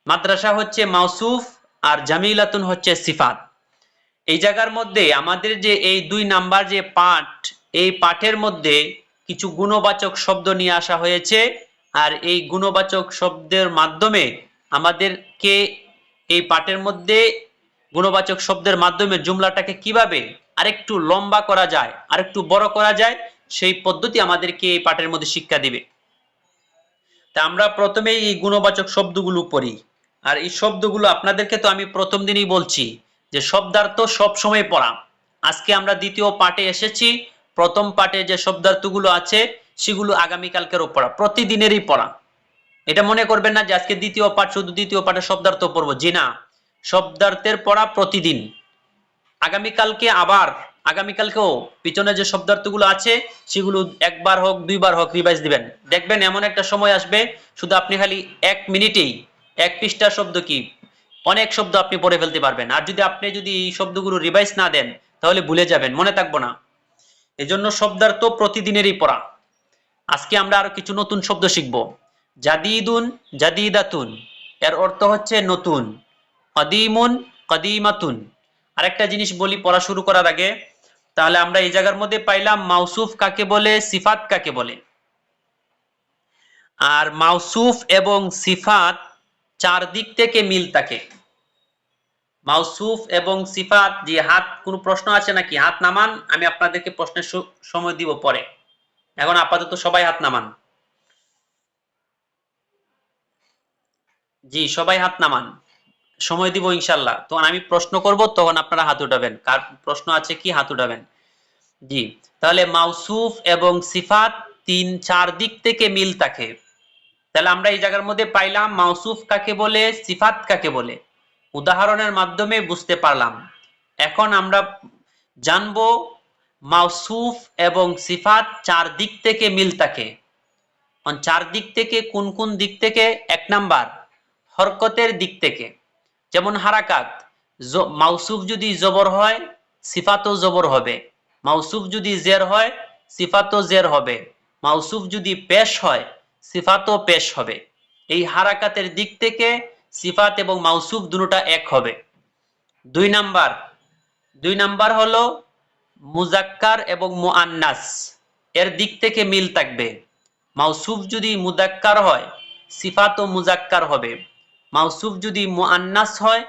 মাদ্রাসা হচ্ছে মাউসুফ আর জামিলাতুন হচ্ছে সিফাত। এই জায়গার মধ্যে আমাদের যে এই 2 নাম্বার যে পাঠ, এই পাঠের মধ্যে কিছু গুণবাচক শব্দ নিয়ে আসা হয়েছে, আর এই গুণবাচক শব্দের মাধ্যমে আমাদেরকে এই পাঠের মধ্যে গুণবাচক শব্দের মাধ্যমে জুমলাটাকে কিভাবে আরেকটু লম্বা করা যায়, আরেকটু বড় করা যায়, সেই পদ্ধতি আমাদেরকে এই পাঠের মধ্যে শিক্ষা দিবে। তা আমরা প্রথমেই এই গুণবাচক শব্দগুলো পড়ি। আর এই শব্দগুলো আপনাদেরকে তো আমি প্রথম দিনই বলছি যে শব্দার্থ সব সময় পড়া। আজকে আমরা দ্বিতীয় পাঠে এসেছি, প্রথম পাঠে যে শব্দার্থগুলো আছে সেগুলো আগামীকালকেরও পড়া, প্রতিদিনেরই পড়া। এটা মনে করবেন না যে আজকে দ্বিতীয় পাঠ, শুধু দ্বিতীয় পাঠে শব্দার্থ পড়বো, জি না, শব্দার্থের পড়া প্রতিদিন। আগামীকালকে আবার, আগামীকালকেও পিছনে যে শব্দার্থগুলো আছে সেগুলো একবার হোক দুইবার হোক রিভাইজ দিবেন। দেখবেন এমন একটা সময় আসবে শুধু আপনি খালি 1 মিনিটেই 1 পৃষ্ঠার শব্দ কি অনেক শব্দ আপনি পড়ে ফেলতে পারবেন। আর যদি এই শব্দগুলো রিভাইজ না দেন তাহলে ভুলে যাবেন, মনে থাকবো না। এজন্য শব্দার্থ প্রতিদিনেরই পড়া। আজকে আমরা আরো কিছু নতুন শব্দ শিখব। জাদিদুন, জাদিদাতুন এর অর্থ হচ্ছে নতুন। কদিমুন, কদিমাতুন। আরেকটা জিনিস বলি পড়া শুরু করার আগে, তাহলে আমরা এই জায়গার মধ্যে পাইলাম মাউসুফ কাকে বলে, সিফাত কাকে বলে। আর মাউসুফ এবং সিফাত 4 দিক থেকে মিল থাকে। মাউসুফ এবং সিফাত, যে হাত, কোনো প্রশ্ন আছে নাকি? হাত নামান, আমি আপনাদেরকে প্রশ্নের সময় দিব পরে। এখন আপাতত সবাই হাত নামান। জি, সবাই হাত নামান, সময় দিব ইনশাল্লাহ। তখন আমি প্রশ্ন করব, তখন আপনারা হাত উঠাবেন, কার প্রশ্ন আছে কি হাত উঠাবেন। জি, তাহলে মাউসুফ এবং সিফাত 3-4 দিক থেকে মিল থাকে। তাহলে আমরা এই জায়গার মধ্যে পাইলাম মাউসুফ কাকে বলে, সিফাত কাকে বলে, উদাহরণের মাধ্যমে বুঝতে পারলাম। এখন আমরা জানবো মাউসুফ এবং সিফাত 4 দিক থেকে মিল থাকে। 4 দিক থেকে কোন কোন দিক থেকে? 1 নাম্বার হরকতের দিক থেকে। যেমন হারাকাত, মাউসুফ যদি জবর হয় সিফাতও জবর হবে, মাউসুফ যদি জের হয় সিফাতও জের হবে, মাউসুফ যদি পেশ হয় সিফাতও পেশ হবে। এই হারাকাতের দিক থেকে সিফাত এবং মাউসুফ দুটোটা এক হবে। 2 নাম্বার হলো মুজাক্কার এবং মুআন্নাস, এর দিক থেকে মিল থাকবে। মাউসুফ যদি মুজাক্কার হয় সিফাতও মুজাক্কার হবে, মাউসুফ যদি মুআন্নাস হয়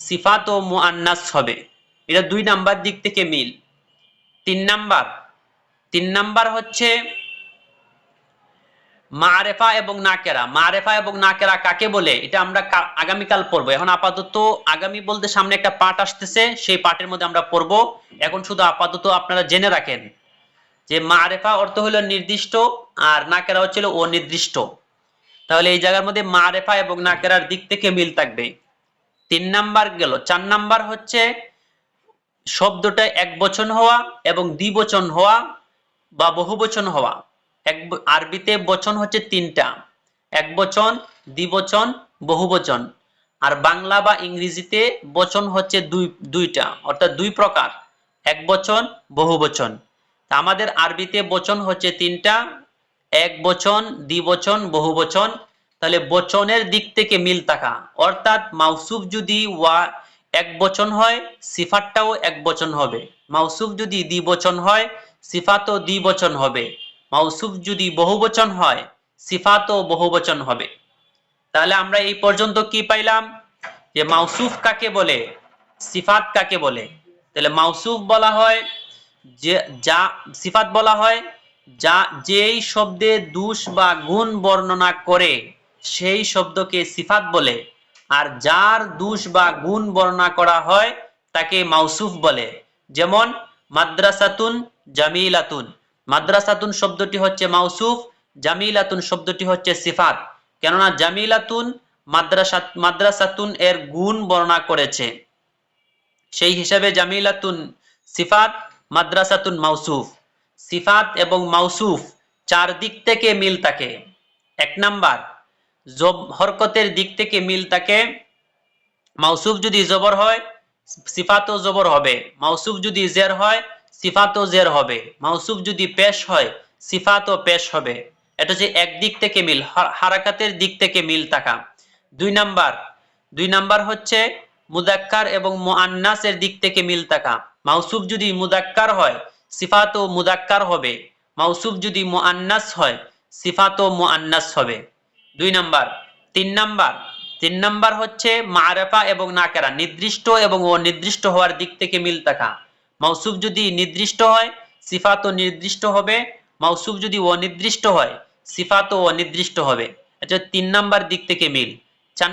সিফাত ও মুআন্নাস হবে। এটা 2 নাম্বার দিক থেকে মিল। 3 নাম্বার হচ্ছে মারেফা এবং নাকেরা। মারেফা এবং নাকেরা কাকে বলে এটা আমরা আগামীকাল পড়বো। এখন আপাতত আগামী বলতে সামনে একটা পাঠ আসতেছে, সেই পাঠের মধ্যে আমরা পড়বো। এখন শুধু আপাতত আপনারা জেনে রাখেন যে মারেফা অর্থ হলো নির্দিষ্ট আর নাকেরা হচ্ছিল অনির্দিষ্ট। তাহলে এই জায়গার মধ্যে মারেফা এবং নাকেরার দিক থেকে মিল থাকবে। 3 নাম্বার গেল। 4 নাম্বার হচ্ছে শব্দটা এক বচন হওয়া এবং দ্বিবচন হওয়া বা বহুবচন হওয়া। আরবিতে বচন হচ্ছে 3টা, এক বচন, দ্বিবচন, বহুবচন। আর বাংলা বা ইংরেজিতে বচন হচ্ছে দুইটা, অর্থাৎ 2 প্রকার, এক বচন, বহুবচন। আমাদের আরবিতে বচন হচ্ছে 3টা, এক বচন, দ্বিবচন, বহুবচন। তাহলে বচনের দিক থেকে মিল থাকা, অর্থাৎ মাউসুফ যদি এক বচন হয় সিফাতটাও এক বচন হবে, মাউসুফ যদি দ্বিবচন হয় সিফাতও দ্বিবচন হবে, মাউসুফ যদি বহুবচন হয় সিফাতও বহুবচন হবে। তাহলে আমরা এই পর্যন্ত কি পাইলাম যে মাউসুফ কাকে বলে, সিফাত কাকে বলে। তাহলে মাউসুফ বলা হয় যে যা, সিফাত বলা হয় যা যেই শব্দে দোষ বা গুণ বর্ণনা করে সেই শব্দকে সিফাত বলে, আর যার দোষ বা গুণ বর্ণনা করা হয় তাকে মাউসুফ বলে। যেমন মাদ্রাসাতুন জামিলাতুন, মাদ্রাসাতুন শব্দটি হচ্ছে মাউসুফ, জামিলাতুন শব্দটি হচ্ছে সিফাত। কেননা জামিলাতুন মাদ্রাসাতুন এর গুণ বর্ণনা করেছে, সেই হিসাবে জামিলাতুন সিফাত, মাদ্রাসাতুন মাউসুফ। সিফাত এবং মাউসুফ 4 দিক থেকে মিল থাকে। 1 নাম্বার হরকতের দিক থেকে মিল থাকে। মাউসুফ যদি জবর হয় সিফাতও জবর হবে, মাউসুফ যদি জের হয় সিফাতও জের হবে, মাউসুফ যদি পেশ হয় সিফাতও পেশ হবে। এটা হচ্ছে এক দিক থেকে মিল, হারাকাতের দিক থেকে মিল থাকা। 2 নাম্বার হচ্ছে মুদাক্কার এবং মুআন্নাসের দিক থেকে মিল থাকা। মাউসুফ যদি মুদাক্কার হয় সিফাতও মুদাক্কার হবে, মাউসুফ যদি মুআন্নাস হয় সিফাতও মুআন্নাস হবে। 2 নাম্বার। 3 নাম্বার হচ্ছে মারেফা এবং নাকেরা, নির্দিষ্ট এবং অনির্দিষ্ট হওয়ার দিক থেকে মিল থাকা। মাউসুফ যদি নির্দিষ্ট হয় সিফাতও নির্দিষ্ট হবে, মাউসুফ যদি অনির্দিষ্ট হয় সিফাতও অনির্দিষ্ট হবে। এটা 3 নাম্বার দিক থেকে মিল। 4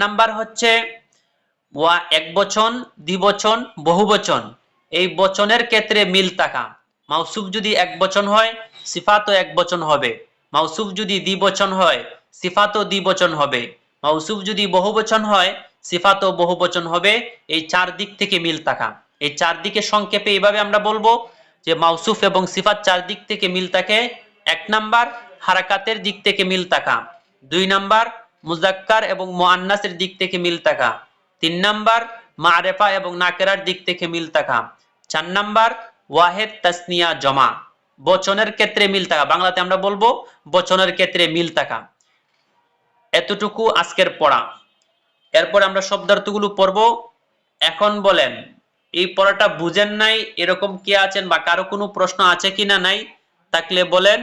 নাম্বার হচ্ছে এক বচন, দ্বিবচন, বহুবচন, এই বচনের ক্ষেত্রে মিল থাকা। মাউসুফ যদি এক বচন হয় সিফাতও এক বচন হবে, মাউসুফ যদি দ্বিবচন হয় সিফাতও দ্বিবচন হবে, মাউসুফ যদি বহুবচন হয় সিফাতও বহুবচন হবে। এই 4 দিক থেকে মিল থাকা। এই 4 দিকে সংক্ষেপে এইভাবে আমরা বলবো যে মাউসুফ এবং সিফাত 4 দিক থেকে মিল থাকে। 1 নাম্বার হারাকাতের দিক থেকে মিল থাকা, 2 নাম্বার মুজাক্কার এবং মুআন্নাসের দিক থেকে মিল থাকা, 3 নাম্বার মারেফা এবং নাকেরার দিক থেকে মিল থাকা, 4 নাম্বার ওয়াহেদ তাসনিয়া জমা, বচনের ক্ষেত্রে মিল থাকা। বাংলাতে আমরা বলবো বচনের ক্ষেত্রে মিল থাকা। এতটুকু আজকের পড়া। এরপর আমরা শব্দার্থগুলো পড়বো। এখন বলেন এই পড়াটা বুঝেন নাই এরকম কি আছেন বা কারো কোনো প্রশ্ন আছে কিনা নাই, থাকলে বলেন।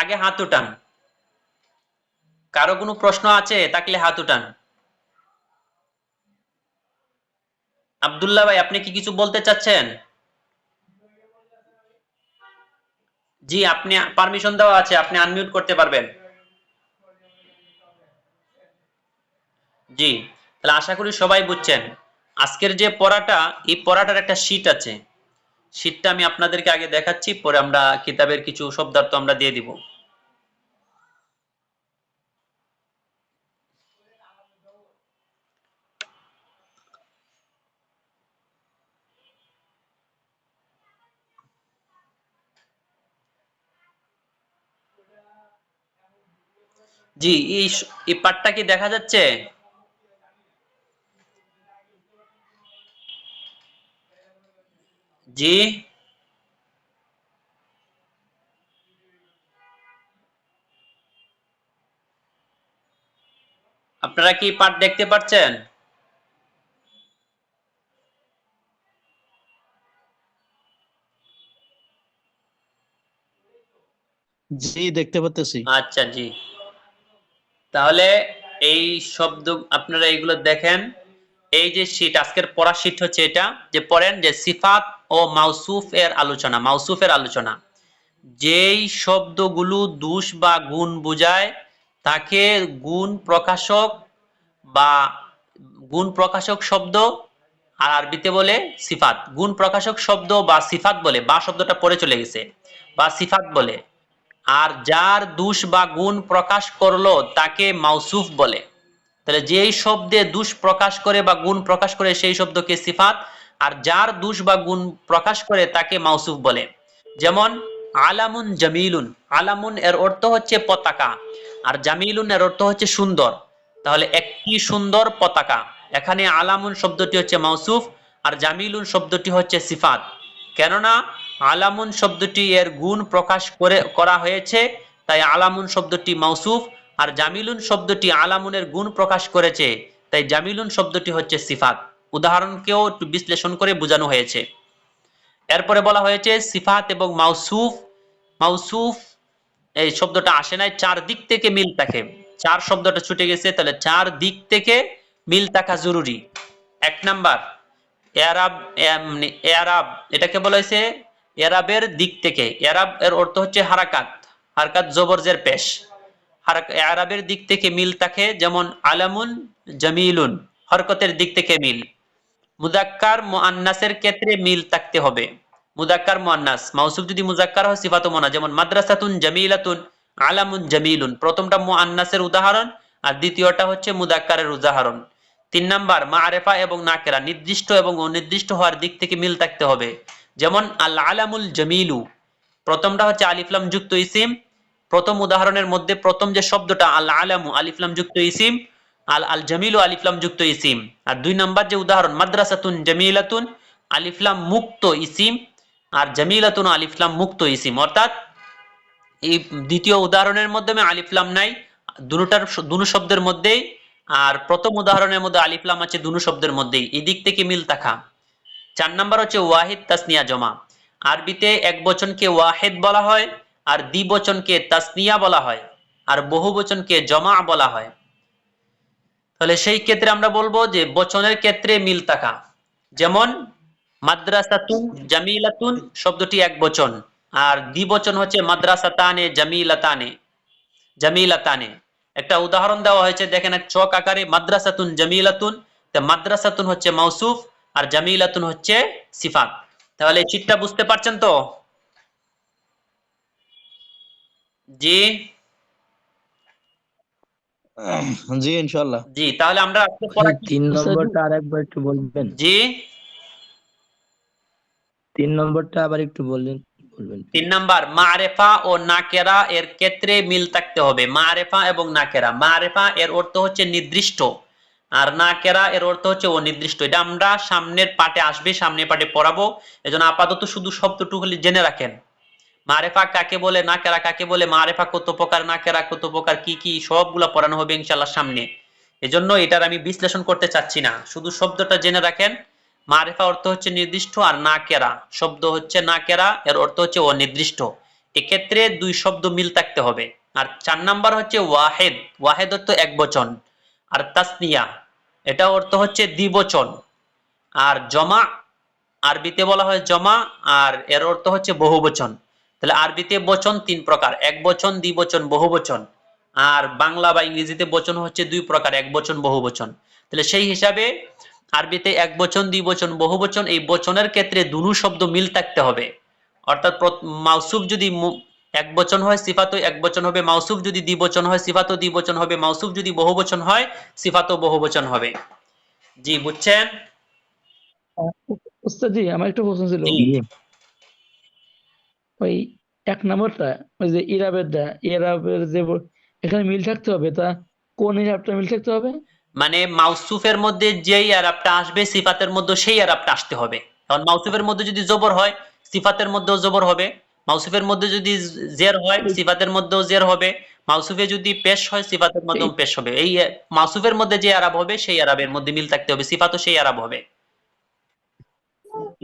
আগে হাত উঠান। কারো কোনো প্রশ্ন আছে থাকলে হাত উঠান। আব্দুল্লাহ ভাই আপনি কি কিছু বলতে চাচ্ছেন? জি, আপনি পারমিশন দেওয়া আছে, আপনি আনমিউট করতে পারবেন। জি, তাহলে আশা করি সবাই বুঝছেন। আজকের যে পড়াটা, এই পড়াটার একটা শীট আছে, শীটটা আমি আপনাদেরকে আগে দেখাচ্ছি, পরে আমরা কিতাবের কিছু শব্দার্থ আমরা দিয়ে দিব। জি, এই পাঠটা কি দেখা যাচ্ছে? জি, আপনারা কি পাঠ দেখতে পাচ্ছেন? জি দেখতে পাচ্তেছি। আচ্ছা, জি, তাহলে এই শব্দ আপনারা এইগুলো দেখেন, এই যে শীট, আজকের পড়া শীট হচ্ছে এটা, যে পড়েন যে সিফাত ও মাউসুফ এর আলোচনা, মাউসুফের আলোচনা। যেই শব্দগুলো দুষ বা গুণ বোঝায় তাকে গুণ প্রকাশক বা গুণ প্রকাশক শব্দ আর আরবিতে বলে সিফাত। গুণ প্রকাশক শব্দ বা সিফাত বলে, বা শব্দটা পরে চলে গেছে, বা সিফাত বলে। আর যার দুষ বা গুণ প্রকাশ করলো তাকে মাউসুফ বলে। তাহলে যেই শব্দে দুষ প্রকাশ করে বা গুণ প্রকাশ করে সেই শব্দকে সিফাত, আর যার দুষ বা গুণ প্রকাশ করে তাকে মাউসুফ বলে। যেমন আলামুন জামিলুন, আলামুন এর অর্থ হচ্ছে পতাকা, আর জামিলুন এর অর্থ হচ্ছে সুন্দর। তাহলে একটি সুন্দর পতাকা, এখানে আলামুন শব্দটি হচ্ছে মাউসুফ আর জামিলুন শব্দটি হচ্ছে সিফাত। কেননা আলামুন শব্দটি এর গুণ প্রকাশ করা হয়েছে, তাই আলামুন শব্দটি মাউসুফ, আর জামিলুন শব্দটি আলামুনের গুণ প্রকাশ করেছে, তাই জামিলুন শব্দটি হচ্ছে সিফাত। উদাহরণকেও একটু বিশ্লেষণ করে বোঝানো হয়েছে। এরপরে বলা হয়েছে সিফাত এবং মাউসুফ। মাউসুফ এই শব্দটা আসে নাই, চার দিক থেকে মিল থাকে, চার শব্দটা ছুটে গেছে, তাহলে চার দিক থেকে মিল থাকা জরুরি। এক নাম্বার এরাব, এরাব এটাকে বলা হয়েছে এরাবের দিক থেকে। এরাব এর অর্থ হচ্ছে হারাকাত, হারকাত জবর জের পেশ। এরাবের দিক থেকে মিল থাকে, যেমন আলামুন জামিলুন, হরকতের দিক থেকে মিল। মুযাক্কার মুআন্নাসের ক্ষেত্রে মিল থাকতে হবে। মুযাক্কার মুআন্নাস, মাউসুফ যদি মুযাক্কার হয় সিফাতও মুআন্নাস, যেমন মাদ্রাসাতুন জামিলাতুন, আলামুন জামিলুন। প্রথমটা মুআন্নাসের উদাহরণ আর দ্বিতীয়টা হচ্ছে মুযাক্কারের উদাহরণ। 3 নাম্বার মাআরিফা এবং নাকেরা, নির্দিষ্ট এবং অনির্দিষ্ট হওয়ার দিক থেকে মিল থাকতে হবে। যেমন আল আলামুল জামিলু, প্রথমটা হচ্ছে আলিফ লাম যুক্ত ইসিম, প্রথম উদাহরণের মধ্যে প্রথম যে শব্দটা আল আলামু আলিফ লাম যুক্ত ইসিম, আল আল জামিলু আলিফ লাম যুক্ত ইসিম। আর 2 নাম্বার যে উদাহরণ মাদ্রাসাতুন জামিলাতুন, আলিফ লাম মুক্ত ইসিম, আর জামিলাতুন আলিফ লাম মুক্ত ইসিম। অর্থাৎ এই দ্বিতীয় উদাহরণের মাধ্যমে আলিফ লাম নাই দুনো শব্দের মধ্যেই, আর প্রথম উদাহরণের মধ্যে আলিফ লাম আছে দুনো শব্দের মধ্যেই, এই দিক থেকে মিল থাকা। 4 নাম্বার হচ্ছে ওয়াহিদ তাসনিয়া জমা। আরবিতে এক বচনকে ওয়াহিদ বলা হয়, আর দ্বিবচনকে তাসনিয়া বলা হয়, আর বহুবচনকে জমা বলা হয়। তাহলে সেই ক্ষেত্রে আমরা বলবো যে বচনের ক্ষেত্রে মিল থাকা। যেমন মাদ্রাসাতুন জামিলাতুন শব্দটি এক বচন, আর দ্বিবচন হচ্ছে মাদ্রাসাতানে জামিলাতানে, জামিলাতানে। একটা উদাহরণ দেওয়া হয়েছে দেখেন, এক চক আকারে মাদ্রাসাতুন জামিলাতুন, তো মাদ্রাসাতুন হচ্ছে মাউসুফ আর জামিলাতুন হচ্ছে সিফাত। তাহলে এই চিত্রটা বুঝতে পারছেন তো? জি জি ইনশাআল্লাহ। জি, তাহলে আমরা আজকে পড়া কি? 3 নম্বরটা আরেকবার একটু বলবেন। জি 3 নম্বরটা আবার একটু বলবেন। 3 নাম্বার মারেফা ও নাকেরা এর ক্ষেত্রে মিল থাকতে হবে। মারেফা এবং নাকেরা, মারেফা এর অর্থ হচ্ছে নির্দিষ্ট, আর নাকেরা এর অর্থ হচ্ছে অনির্দিষ্ট। এটা আমরা সামনের পাঠে আসবে, সামনের পাঠে পড়াবো, এজন্য আপাতত শুধু শব্দটুকু জেনে রাখেন। মারেফা কাকে বলে, নাকেরা কাকে বলে, মারেফা কত প্রকার, নাকেরা কত প্রকার, কি কি সবগুলো পড়ানো হবে ইনশাআল্লাহ সামনে। এজন্য এটার আমি বিশ্লেষণ করতে চাচ্ছি না, শুধু শব্দটা জেনে রাখেন। মারিফা অর্থ হচ্ছে নির্দিষ্ট, আর নাকেরা শব্দ হচ্ছে নাকেরা এর অর্থ হচ্ছে অনির্দিষ্ট। এক্ষেত্রে দুই শব্দ মিল থাকতে হবে। আর 4 নাম্বার হচ্ছে ওয়াহেদ, ওয়াহেদ অর্থ এক বচন, আর তাসনিয়া এটা অর্থ হচ্ছে দ্বিবচন। আর জমা আরবিতে বলা হয় জমা, আর এর অর্থ হচ্ছে বহুবচন। তাহলে আরবিতে বচন 3 প্রকার, এক বচন, দ্বিবচন, বহুবচন। আর বাংলা বা ইংরেজিতে বচন হচ্ছে 2 প্রকার, এক বচন, বহুবচন। তাহলে সেই হিসাবে আরবিতে এক বচন, দ্বিবচন, বহুবচন, এই বচনের ক্ষেত্রে দুটো শব্দ মিল থাকতে হবে। অর্থাৎ মাউসুফ যদি এক বচন হয় সিফাতও এক বচন হবে, মাউসুফ যদি দ্বিবচন হয় সিফাতও দ্বিবচন হবে, মাউসুফ যদি বহুবচন হয় সিফাতও বহুবচন হবে। জি বুঝছেন? উস্তাদ জি, আমার একটা প্রশ্ন ছিল। জি ওই 1 নম্বরটা, ওই যে ইরাবের যে এখানে মিল থাকতে হবে, তা কোন ইরাবটা মিল থাকতে হবে? মানে মাউসুফের মধ্যে যেই আরাবটা আসবে সিফাতের মধ্যে সেই আরাবটা আসতে হবে। কারণ মাউসুফের মধ্যে যদি জবর হয় সিফাতের মধ্যেও জবর হবে, মাউসুফের মধ্যে যদি জের হয় সিফাতের মধ্যেও জের হবে, মাউসুফে যদি পেশ হয় সিফাতের মধ্যেও পেশ হবে। এই মাউসুফের মধ্যে যে আরাব হবে সেই আরাবের মধ্যে মিল থাকতে হবে, সিফাতও সেই আরাব হবে।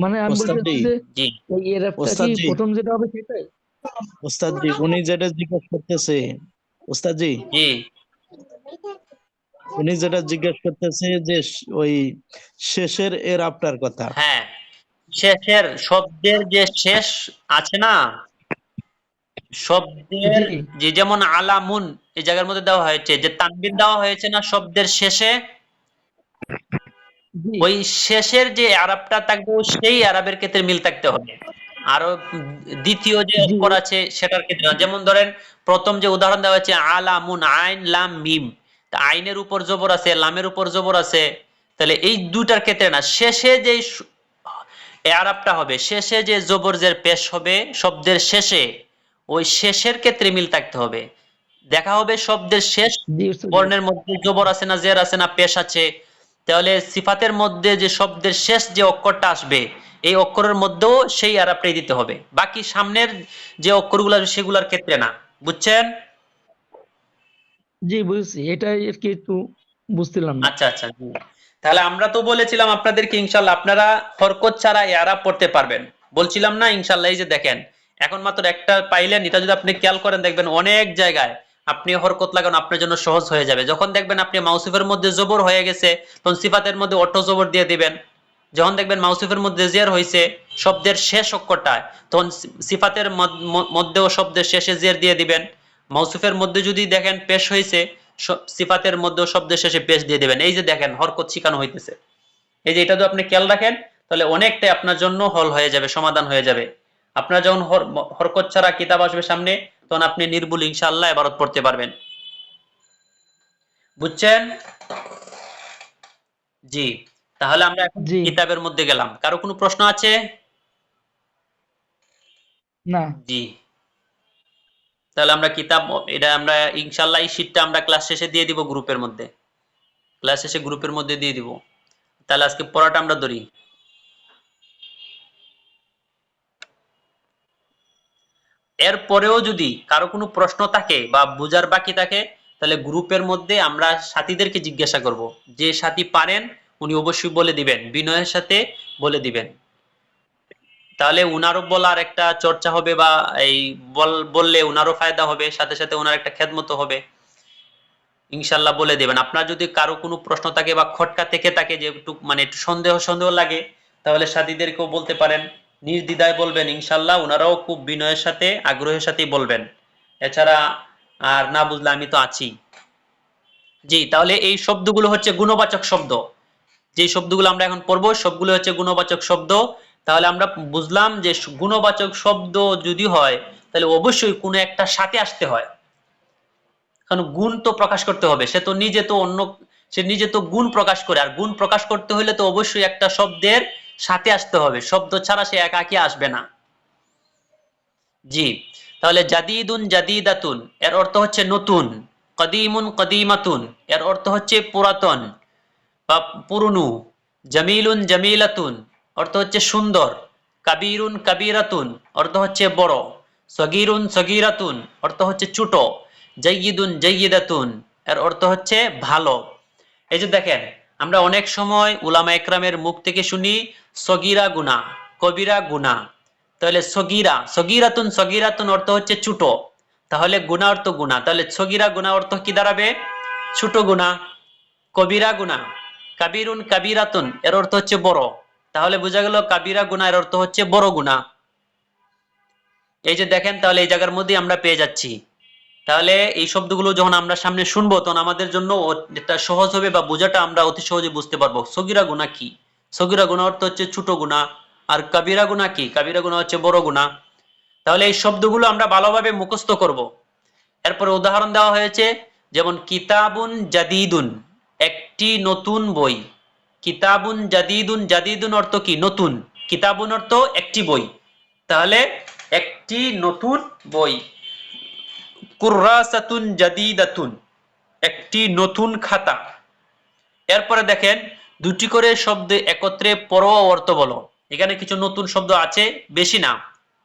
মানে আমি বলতে ওস্তাদ জি, চাচ্ছি যে জি ওই ইরাবটা কি ওস্তাদ জি, প্রথম যেটা হবে সেটাই? ওস্তাদ জি উনি যেটা জিজ্ঞেস করতেছে, ওস্তাদ জি জি উনি যেটা জিজ্ঞেস করতেছে যে ওই শেষের এর আপনার কথা। হ্যাঁ, শেষের শব্দের যে শেষ আছে না, শব্দের জি যে যেমন আলামুন এই জায়গার মধ্যে দেওয়া হয়েছে, যে তানবিন দেওয়া হয়েছে না শব্দের শেষে, জি ওই শেষের যে আরবটা থাকবে সেই আরবের ক্ষেত্রে মিল থাকতে হবে। আরো দ্বিতীয় যে জি অক্ষর আছে সেটার ক্ষেত্রে না। যেমন ধরেন প্রথম যে উদাহরণ দেওয়া হয়েছে আলামুন, আইন লাম মিম, তা আইনের উপর জবর আছে, লামের উপর জবর আছে, তাহলে এই দুটার ক্ষেত্রে না, শেষে যে আরবটা হবে, শেষে যে জবর জের পেশ হবে শব্দের শেষে, ওই শেষের ক্ষেত্রে মিল থাকতে হবে। দেখা হবে শব্দের শেষ জি উস্তাদ। বর্ণের মধ্যে জবর আছে না, জের আছে না, পেশ আছে, তাহলে সিফাতের মধ্যে যে শব্দের শেষ যে অক্ষরটা আসবে এই অক্ষরের মধ্যেও সেই আরবটাই দিতে হবে, বাকি সামনের যে অক্ষরগুলো আছে সেগুলোর ক্ষেত্রে না। বুঝছেন? জি বুঝছি, এটাই আর কি একটু বুঝছিলাম না। আচ্ছা আচ্ছা, জি। তাহলে আমরা তো বলেছিলাম আপনাদেরকে ইনশাল্লাহ আপনারা হরকত ছাড়া ইয়ারাব পড়তে পারবেন, বলছিলাম না ইনশাল্লাহ। এই যে দেখেন এখন মাত্র একটা পাইলেন, এটা যদি আপনি খেয়াল করেন দেখবেন অনেক জায়গায় আপনি হরকত লাগানো আপনার জন্য সহজ হয়ে যাবে। যখন দেখবেন আপনি মাউসুফের মধ্যে জবর হয়ে গেছে তখন সিফাতের মধ্যে অটো জবর দিয়ে দিবেন। যখন দেখবেন মাউসুফের মধ্যে জের হয়েছে শব্দের শেষ অক্ষরটায়, তখন সিফাতের মধ্যেও শব্দের শেষে জের দিয়ে দিবেন। মাউসুফের মধ্যে যদি দেখেন পেশ হয়েছে সিফাতের মধ্যে শব্দের শেষে পেশ দিয়ে দিবেন। এই যে দেখেন হরকত শিখানো হইতেছে। এই যে এটা যদি আপনি খেয়াল রাখেন তাহলে অনেকটাই আপনার জন্য হল হয়ে যাবে, সমাধান হয়ে যাবে। আপনার যখন হরকত ছাড়া কিতাব আসবে সামনে তখন আপনি নির্ভুল ইনশাআল্লাহ ইবারত পড়তে পারবেন। বুঝছেন? জি। তাহলে আমরা এখন জি কিতাবের মধ্যে গেলাম। কারো কোনো প্রশ্ন আছে? না জি। তাহলে আমরা কিতাব, এটা আমরা ইনশাআল্লাহ এই শীটটা আমরা ক্লাস শেষে দিয়ে দিব গ্রুপের মধ্যে, ক্লাস শেষে গ্রুপের মধ্যে দিয়ে দিব। তাহলে আজকে পড়াটা আমরা ধরি। এরপরেও যদি কারো কোনো প্রশ্ন থাকে বা বুঝার বাকি থাকে তাহলে গ্রুপের মধ্যে আমরা সাথীদেরকে জিজ্ঞাসা করব, যে সাথী পারেন উনি অবশ্যই বলে দিবেন, বিনয়ের সাথে বলে দিবেন। তাহলে উনারও বলার একটা চর্চা হবে, বা এই বললে উনারও ফায়দা হবে, সাথে সাথে উনার একটা খেদমত হবে। ইনশাল্লাহ বলে দেবেন। আপনার যদি কারো কোনো প্রশ্ন থাকে বা খটকা থেকে থাকে, যে একটু মানে একটু সন্দেহ সন্দেহ লাগে, তাহলে সাথীদেরকেও বলতে পারেন, নির্দ্বিধায় বলবেন। ইনশাল্লাহ ওনারাও খুব বিনয়ের সাথে আগ্রহের সাথেই বলবেন। এছাড়া আর না বুঝলে আমি তো আছি। জি, তাহলে এই শব্দগুলো হচ্ছে গুণবাচক শব্দ। যে শব্দগুলো আমরা এখন পড়বো সবগুলো হচ্ছে গুণবাচক শব্দ। তাহলে আমরা বুঝলাম যে গুণবাচক শব্দ যদি হয় তাহলে অবশ্যই কোনো একটা সাথে আসতে হয়, কারণ গুণ তো প্রকাশ করতে হবে। সে নিজে তো গুণ প্রকাশ করে, আর গুণ প্রকাশ করতে হলে তো অবশ্যই একটা শব্দের সাথে আসতে হবে, শব্দ ছাড়া সে একাকী আসবে না। জি, তাহলে জাদিদুন জাদিদাতুন এর অর্থ হচ্ছে নতুন, কদিমুন কদিমাতুন এর অর্থ হচ্ছে পুরাতন বা পুরনো, জামিলুন জামিলাতুন অর্থ হচ্ছে সুন্দর, কাবিরুন কাবিরাতুন অর্থ হচ্ছে বড়, সগীরুন সগীরাতুন অর্থ হচ্ছে ছোট, জাইয়িদুন জাইয়িদাতুন এর অর্থ হচ্ছে ভালো। এই যে দেখেন আমরা অনেক সময় উলামা একরামের মুখ থেকে শুনি সগীরা গুনাহ, কবিরা গুনাহ। তাহলে সগীরা, সগীরাতুন সগীরাতুন অর্থ হচ্ছে ছোট, তাহলে গুনাহ অর্থ গুনাহ, তাহলে সগীরা গুনাহ অর্থ কি দাঁড়াবে? ছোট গুনাহ। কবিরা গুনাহ, কাবিরুন কাবিরাতুন এর অর্থ হচ্ছে বড়, তাহলে বোঝা গেল কাবিরা গুনাহ এর অর্থ হচ্ছে বড় গুনাহ। এই যে দেখেন তাহলে এই জায়গার মধ্যে আমরা পেয়ে যাচ্ছি। তাহলে এই শব্দগুলো যখন আমরা সামনে শুনবো তখন আমাদের জন্য এটা সহজ হবে, বা বোঝাটা আমরা অতি সহজে বুঝতে পারবো। সগীরা গুনাহ কি? সগীরা গুনাহ অর্থ হচ্ছে ছোট গুনাহ, আর কাবিরা গুনাহ কি? কাবিরা গুনাহ হচ্ছে বড় গুনাহ। তাহলে এই শব্দগুলো আমরা ভালোভাবে মুখস্থ করব। এরপরে উদাহরণ দেওয়া হয়েছে, যেমন কিতাবুন জাদিদুন একটি নতুন বই। কিতাবুন জাদিদুন, জাদিদুন অর্থ কি? নতুন। কিতাবুন অর্থ একটি বই, তাহলে একটি নতুন বই। কুররাসাতুন জাদিদাতুন একটি নতুন খাতা। এরপরে দেখেন দুটি করে শব্দ একত্রে পড়ো অর্থ বলো। এখানে কিছু নতুন শব্দ আছে, বেশি না,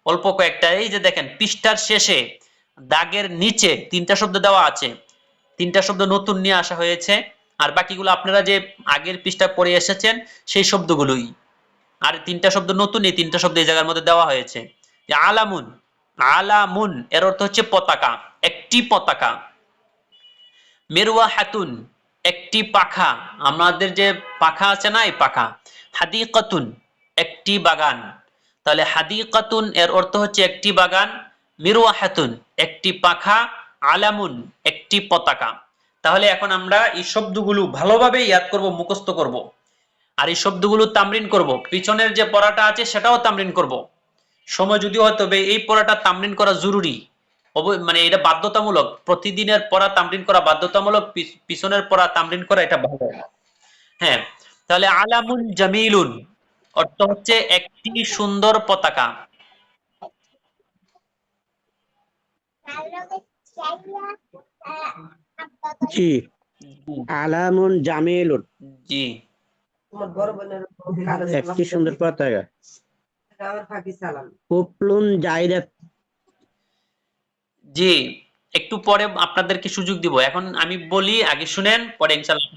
অল্প কয়েকটা। এই যে দেখেন পৃষ্ঠার শেষে দাগের নিচে তিনটা শব্দ দেওয়া আছে, তিনটা শব্দ নতুন নিয়ে আসা হয়েছে, আর বাকিগুলো আপনারা যে আগের পৃষ্ঠা পড়ে এসেছেন সেই শব্দগুলোই। আর তিনটা শব্দ নতুন, এই তিনটা শব্দ এই জায়গার মধ্যে দেওয়া হয়েছে। যে আলামুন, আলামুন এর অর্থ হচ্ছে পতাকা, একটি পতাকা। মিরওয়াহাতুন একটি পাখা, আমাদের যে পাখা আছে না, এই পাখা। হাদিকাতুন, একটি বাগান। তাহলে হাদিকাতুন এর অর্থ হচ্ছে একটি বাগান, মিরওয়াহাতুন একটি পাখা, আলামুন একটি পতাকা। তাহলে এখন আমরা এই শব্দগুলো ভালোভাবে ইয়াদ করব, মুখস্থ করব, আর এই শব্দগুলো তামরিন করব। পিছনের যে পড়াটা আছে সেটাও তামরিন করব। সময় যদি হয় তবে এই পড়াটা তামরিন করা জরুরি, মানে এটা বাধ্যতামূলক। প্রতিদিনের পড়া তামরিন করা বাধ্যতামূলক, পিছনের পড়া তামরিন করা এটা ভালো। হ্যাঁ, তাহলে আলামুন জামিলুন অর্থ হচ্ছে একটি সুন্দর পতাকা। জি, আলামুন জামিলুন জি, একটি সুন্দর পতাকা। কুফলুন জাইদাত, জি, একটু পরে আপনাদেরকে সুযোগ দিব। এখন আমি বলি, আগে শুনেন, পরে ইনশাআল্লাহ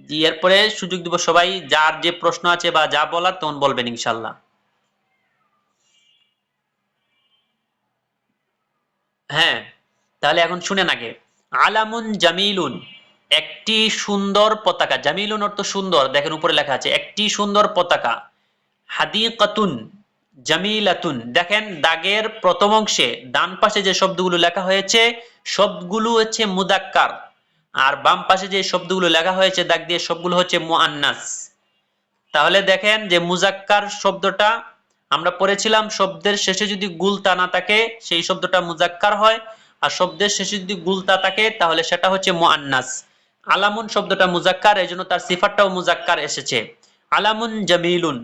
জি, এরপরে সুযোগ দিব। সবাই যার যে প্রশ্ন আছে বা যা বলার তখন বলবেন ইনশাআল্লাহ। হ্যাঁ, তাহলে এখন শুনেন আগে। আলামুন জামিলুন একটি সুন্দর পতাকা। জামিলুন অর্থ সুন্দর, দেখেন উপরে লেখা আছে একটি সুন্দর পতাকা। হাদিকাতুন জামিলাতুন, দেখেন দাগের প্রথম অংশে ডান পাশে যে শব্দগুলো লেখা হয়েছে সবগুলো হচ্ছে মুদাক্কার, আর বাম পাশে যে শব্দগুলো লেখা হয়েছে দাগ দিয়ে সবগুলো হচ্ছে মুআন্নাস। তাহলে দেখেন যে মুজাক্কার শব্দটা আমরা পড়েছিলাম, শব্দের শেষে যদি গুলতা না থাকে সেই শব্দটা মুজাক্কার হয়, আর শব্দের শেষে যদি গুলতা থাকে তাহলে সেটা হচ্ছে মুআন্নাস। আলামুন শব্দটা মুজাক্কার, এজন্য তার সিফাতটাও মুজাক্কার এসেছে। আলামুন জামিলুন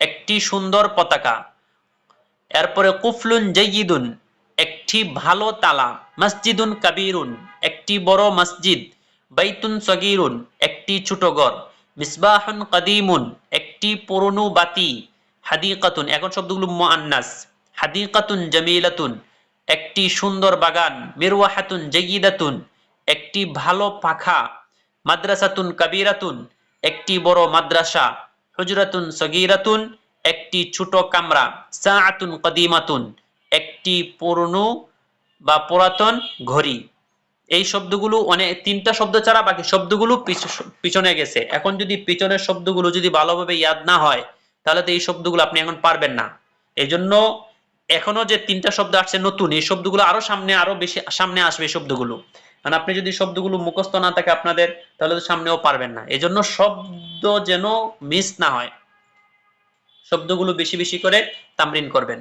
একটি সুন্দর পতাকা। এরপরে কুফলুন জাইয়িদুন একটি ভালো তালা। মসজিদুন কাবীরুন একটি বড় মসজিদ। বাইতুন সগীরুন একটি ছোট ঘর। মিসবাহুন কদিমুন একটি পুরনো বাতি। হাদিকাতুন, এখন শব্দগুলো মুআন্নাস। হাদিকাতুন জামিলাতুন একটি সুন্দর বাগান। মিরওয়াহাতুন জাইয়িদাতুন একটি ভালো পাখা। মাদ্রাসাতুন কাবীরাতুন একটি বড় মাদ্রাসা। হুজরাতুন সগীরাতুন একটি ছোট কামরা। সাআতুন কদিমাতুন একটি পুরনো বা পুরাতন ঘড়ি। এই শব্দগুলো অনেক, তিনটা শব্দ ছাড়া বাকি শব্দগুলো পিছনে গেছে। এখন যদি পিছনের শব্দগুলো যদি ভালোভাবে ইয়াদ না হয় তাহলে তো এই শব্দগুলো আপনি এখন পারবেন না। এই জন্য এখনো যে তিনটা শব্দ আসছে নতুন, এই শব্দগুলো আরো সামনে, আরো বেশি সামনে আসবে এই শব্দগুলো। কারণ আপনি যদি শব্দগুলো মুখস্থ না থাকে আপনাদের, তাহলে তো সামনেও পারবেন না। এই জন্য শব্দ যেন মিস না হয়, শব্দগুলো বেশি বেশি করে তামরিন করবেন।